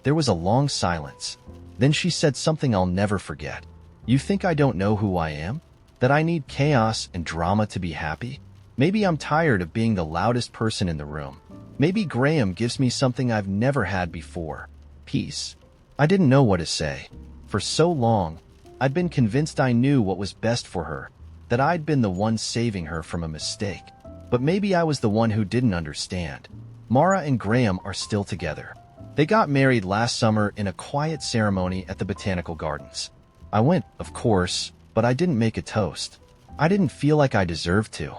There was a long silence. Then she said something I'll never forget. "You think I don't know who I am? That I need chaos and drama to be happy? Maybe I'm tired of being the loudest person in the room. Maybe Graham gives me something I've never had before. Peace." I didn't know what to say. For so long, I'd been convinced I knew what was best for her, that I'd been the one saving her from a mistake. But maybe I was the one who didn't understand. Mara and Graham are still together. They got married last summer in a quiet ceremony at the Botanical Gardens. I went, of course, but I didn't make a toast. I didn't feel like I deserved to.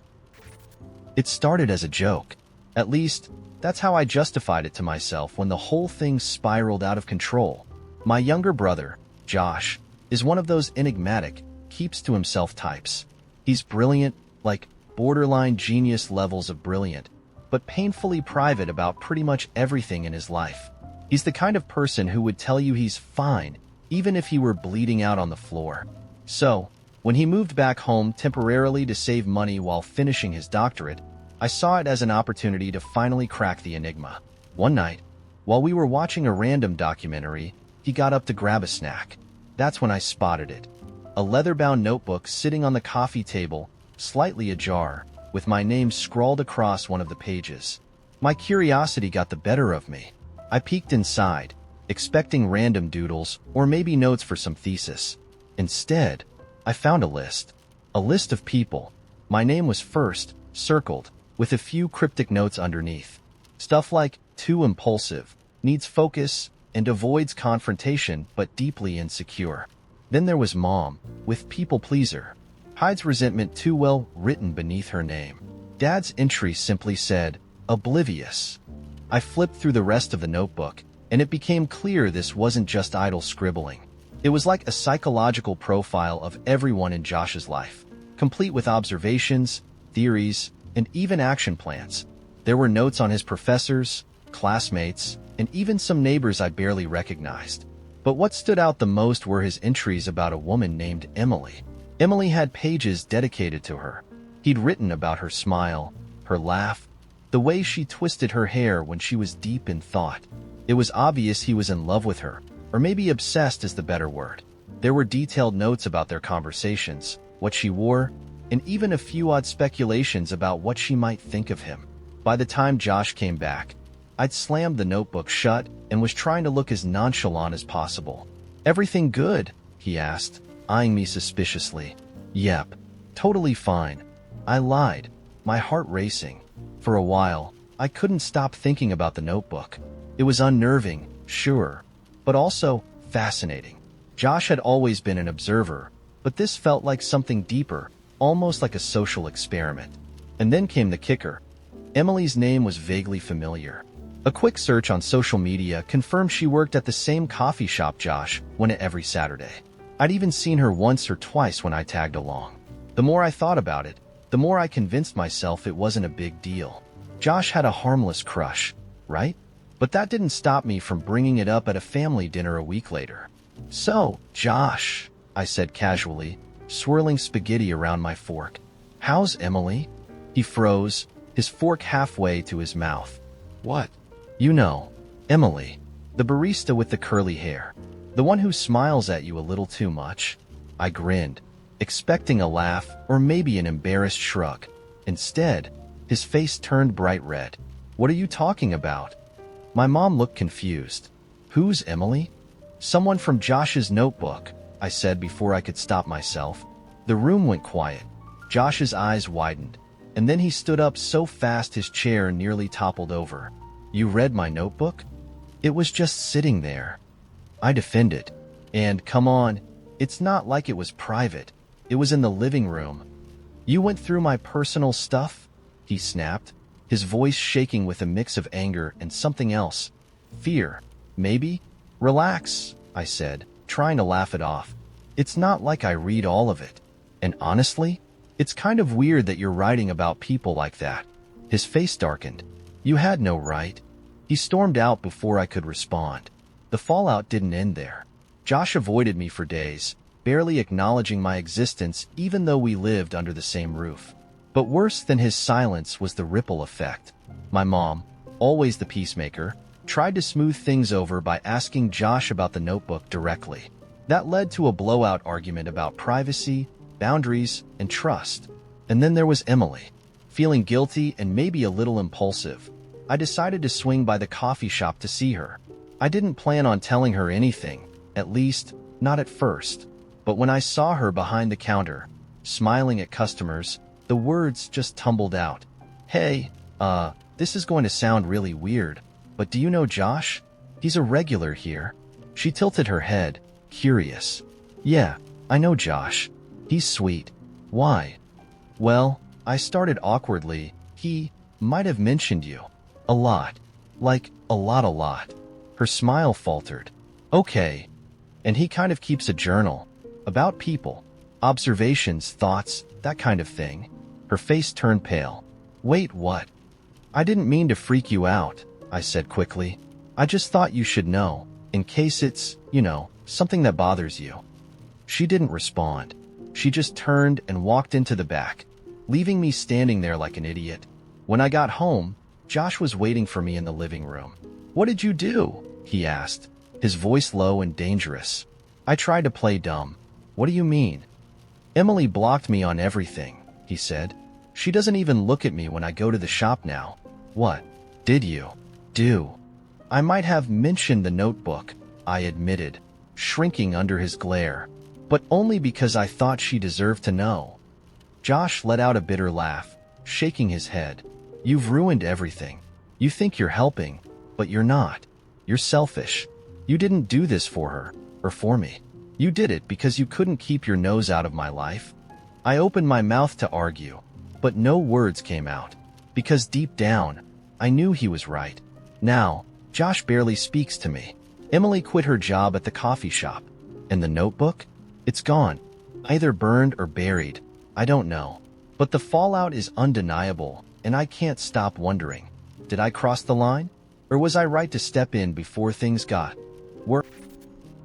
It started as a joke. At least, that's how I justified it to myself when the whole thing spiraled out of control. My younger brother, Josh, is one of those enigmatic, keeps-to-himself types. He's brilliant, like borderline genius levels of brilliant, but painfully private about pretty much everything in his life. He's the kind of person who would tell you he's fine, even if he were bleeding out on the floor. So, when he moved back home temporarily to save money while finishing his doctorate, I saw it as an opportunity to finally crack the enigma. One night, while we were watching a random documentary, he got up to grab a snack. That's when I spotted it. A leather-bound notebook sitting on the coffee table, slightly ajar, with my name scrawled across one of the pages. My curiosity got the better of me. I peeked inside, expecting random doodles or maybe notes for some thesis. Instead, I found a list. A list of people. My name was first, circled, with a few cryptic notes underneath. Stuff like, too impulsive, needs focus, and avoids confrontation but deeply insecure. Then there was Mom, with people pleaser. Hides resentment too well written beneath her name. Dad's entry simply said, oblivious. I flipped through the rest of the notebook, and it became clear this wasn't just idle scribbling. It was like a psychological profile of everyone in Josh's life, complete with observations, theories, and even action plans. There were notes on his professors, classmates, and even some neighbors I barely recognized. But what stood out the most were his entries about a woman named Emily. Emily had pages dedicated to her. He'd written about her smile, her laugh, the way she twisted her hair when she was deep in thought. It was obvious he was in love with her, or maybe obsessed is the better word. There were detailed notes about their conversations, what she wore, and even a few odd speculations about what she might think of him. By the time Josh came back, I'd slammed the notebook shut and was trying to look as nonchalant as possible. "Everything good?" he asked, eyeing me suspiciously. "Yep, totally fine." I lied, my heart racing. For a while, I couldn't stop thinking about the notebook. It was unnerving, sure, but also fascinating. Josh had always been an observer, but this felt like something deeper, almost like a social experiment. And then came the kicker. Emily's name was vaguely familiar. A quick search on social media confirmed she worked at the same coffee shop Josh went at every Saturday. I'd even seen her once or twice when I tagged along. The more I thought about it, the more I convinced myself it wasn't a big deal. Josh had a harmless crush, right? But that didn't stop me from bringing it up at a family dinner a week later. "So, Josh," I said casually, swirling spaghetti around my fork. "How's Emily?" He froze, his fork halfway to his mouth. "What?" "You know, Emily. The barista with the curly hair. The one who smiles at you a little too much." I grinned, expecting a laugh or maybe an embarrassed shrug. Instead, his face turned bright red. "What are you talking about?" My mom looked confused. "Who's Emily?" "Someone from Josh's notebook," I said before I could stop myself. The room went quiet. Josh's eyes widened, and then he stood up so fast his chair nearly toppled over. "You read my notebook?" "It was just sitting there," I defended. "And come on, it's not like it was private. It was in the living room." "You went through my personal stuff?" he snapped, his voice shaking with a mix of anger and something else. "Fear, maybe?" "Relax," I said, trying to laugh it off. "It's not like I read all of it. And honestly, it's kind of weird that you're writing about people like that." His face darkened. "You had no right." He stormed out before I could respond. The fallout didn't end there. Josh avoided me for days, barely acknowledging my existence even though we lived under the same roof. But worse than his silence was the ripple effect. My mom, always the peacemaker, tried to smooth things over by asking Josh about the notebook directly. That led to a blowout argument about privacy, boundaries, and trust. And then there was Emily. Feeling guilty and maybe a little impulsive, I decided to swing by the coffee shop to see her. I didn't plan on telling her anything, at least, not at first. But when I saw her behind the counter, smiling at customers, the words just tumbled out. "Hey, this is going to sound really weird, but do you know Josh? He's a regular here." She tilted her head, curious. "Yeah, I know Josh. He's sweet." "Why?" "Well," I started awkwardly, "he might have mentioned you. A lot. Like, a lot. Her smile faltered. "Okay. And he kind of keeps a journal. About people. Observations, thoughts, that kind of thing." Her face turned pale. "Wait, what?" "I didn't mean to freak you out," I said quickly. "I just thought you should know, in case it's, something that bothers you." She didn't respond. She just turned and walked into the back, leaving me standing there like an idiot. When I got home, Josh was waiting for me in the living room. "What did you do?" he asked, his voice low and dangerous. I tried to play dumb. "What do you mean?" "Emily blocked me on everything," he said. "She doesn't even look at me when I go to the shop now." "What did you do?" "I might have mentioned the notebook," I admitted, shrinking under his glare, "but only because I thought she deserved to know." Josh let out a bitter laugh, shaking his head. "You've ruined everything. You think you're helping, but you're not. You're selfish. You didn't do this for her, or for me. You did it because you couldn't keep your nose out of my life." I opened my mouth to argue, but no words came out, because deep down, I knew he was right. Now, Josh barely speaks to me. Emily quit her job at the coffee shop. And the notebook? It's gone. Either burned or buried. I don't know. But the fallout is undeniable, and I can't stop wondering. Did I cross the line? Or was I right to step in before things got worse?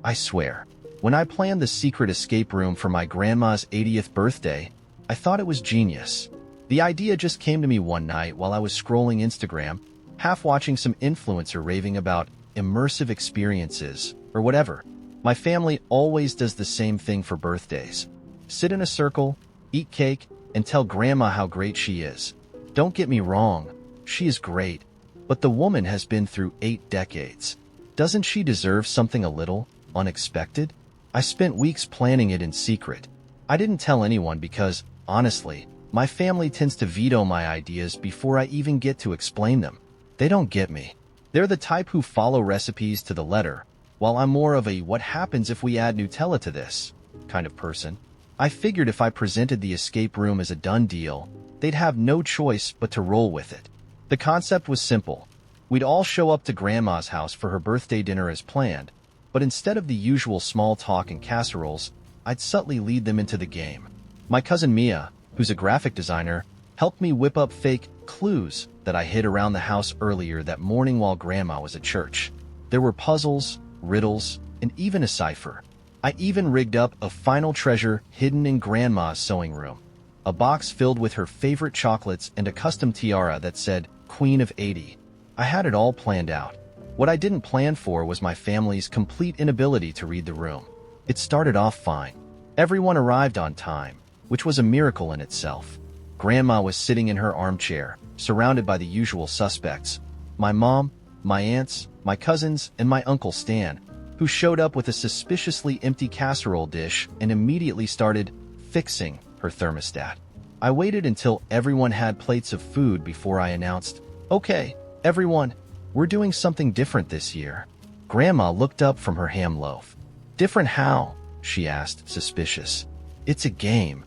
I swear, when I planned the secret escape room for my grandma's 80th birthday, I thought it was genius. The idea just came to me one night while I was scrolling Instagram, half watching some influencer raving about immersive experiences, or whatever. My family always does the same thing for birthdays. Sit in a circle, eat cake, and tell grandma how great she is. Don't get me wrong, she is great, but the woman has been through 8 decades. Doesn't she deserve something a little unexpected? I spent weeks planning it in secret. I didn't tell anyone because, honestly, my family tends to veto my ideas before I even get to explain them. They don't get me. They're the type who follow recipes to the letter, while I'm more of a "what happens if we add Nutella to this" kind of person. I figured if I presented the escape room as a done deal, they'd have no choice but to roll with it. The concept was simple. We'd all show up to Grandma's house for her birthday dinner as planned, but instead of the usual small talk and casseroles, I'd subtly lead them into the game. My cousin Mia, who's a graphic designer, helped me whip up fake clues that I hid around the house earlier that morning while Grandma was at church. There were puzzles, riddles, and even a cipher. I even rigged up a final treasure hidden in Grandma's sewing room. A box filled with her favorite chocolates and a custom tiara that said, Queen of 80. I had it all planned out. What I didn't plan for was my family's complete inability to read the room. It started off fine. Everyone arrived on time, which was a miracle in itself. Grandma was sitting in her armchair, surrounded by the usual suspects. My mom, my aunts, my cousins, and my Uncle Stan, who showed up with a suspiciously empty casserole dish and immediately started fixing her thermostat. I waited until everyone had plates of food before I announced, Okay, everyone, we're doing something different this year. Grandma looked up from her ham loaf. Different how? She asked, suspicious. It's a game,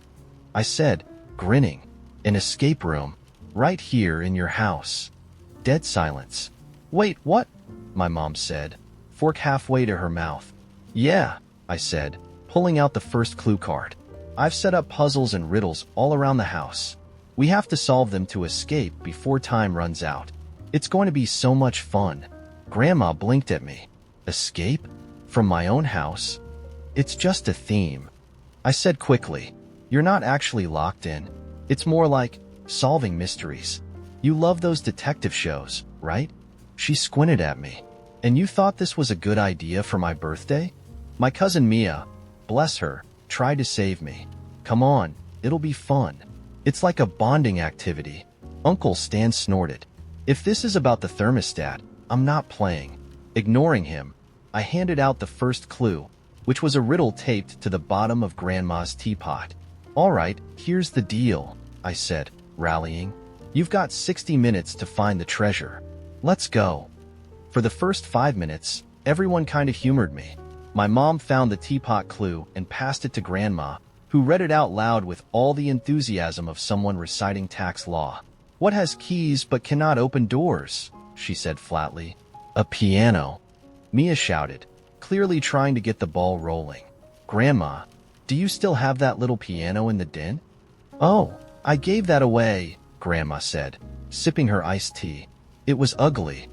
I said, grinning. An escape room, right here in your house. Dead silence. Wait, what? My mom said, fork halfway to her mouth. Yeah, I said, pulling out the first clue card. I've set up puzzles and riddles all around the house. We have to solve them to escape before time runs out. It's going to be so much fun. Grandma blinked at me. Escape? From my own house? It's just a theme. I said quickly, You're not actually locked in. It's more like solving mysteries. You love those detective shows, right? She squinted at me. And you thought this was a good idea for my birthday? My cousin Mia, bless her, tried to save me. Come on, it'll be fun. It's like a bonding activity. Uncle Stan snorted. If this is about the thermostat, I'm not playing. Ignoring him, I handed out the first clue, which was a riddle taped to the bottom of Grandma's teapot. All right, here's the deal, I said, rallying. You've got 60 minutes to find the treasure. Let's go. For the first 5 minutes, everyone kind of humored me. My mom found the teapot clue and passed it to Grandma, who read it out loud with all the enthusiasm of someone reciting tax law. What has keys but cannot open doors? She said flatly. A piano. Mia shouted, clearly trying to get the ball rolling. Grandma, do you still have that little piano in the den? Oh, I gave that away, Grandma said, sipping her iced tea. It was ugly.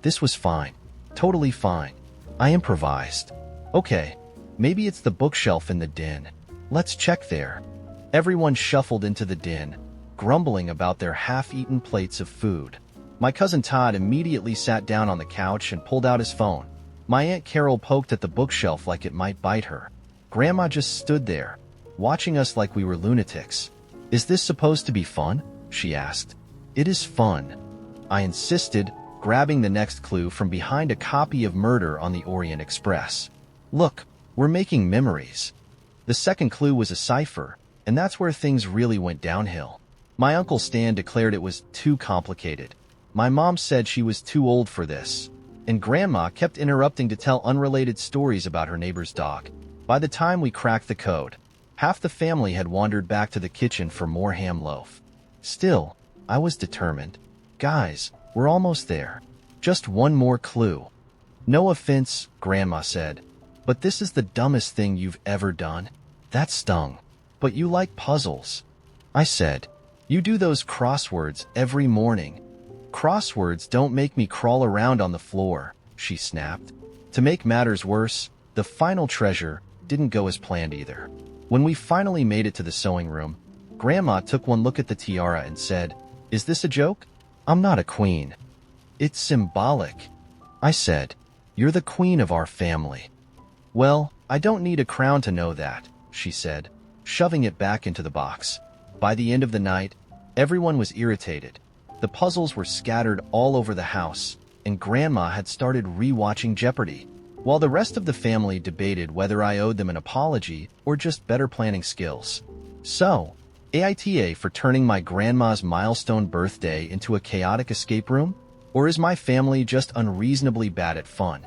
This was fine. Totally fine. I improvised. Okay, maybe it's the bookshelf in the den. Let's check there. Everyone shuffled into the den, grumbling about their half-eaten plates of food. My cousin Todd immediately sat down on the couch and pulled out his phone. My Aunt Carol poked at the bookshelf like it might bite her. Grandma just stood there, watching us like we were lunatics. Is this supposed to be fun? She asked. It is fun, I insisted, grabbing the next clue from behind a copy of Murder on the Orient Express. Look, we're making memories. The second clue was a cipher, and that's where things really went downhill. My Uncle Stan declared it was too complicated. My mom said she was too old for this, and Grandma kept interrupting to tell unrelated stories about her neighbor's dog. By the time we cracked the code, half the family had wandered back to the kitchen for more ham loaf. Still, I was determined. Guys, we're almost there. Just one more clue. No offense, Grandma said, but this is the dumbest thing you've ever done. That stung. But you like puzzles. I said, you do those crosswords every morning. Crosswords don't make me crawl around on the floor, she snapped. To make matters worse, the final treasure didn't go as planned either. When we finally made it to the sewing room, Grandma took one look at the tiara and said, Is this a joke? I'm not a queen. It's symbolic. I said, You're the queen of our family. Well, I don't need a crown to know that, she said, shoving it back into the box. By the end of the night, everyone was irritated. The puzzles were scattered all over the house, and Grandma had started rewatching Jeopardy, while the rest of the family debated whether I owed them an apology or just better planning skills. So, AITA for turning my grandma's milestone birthday into a chaotic escape room? Or is my family just unreasonably bad at fun?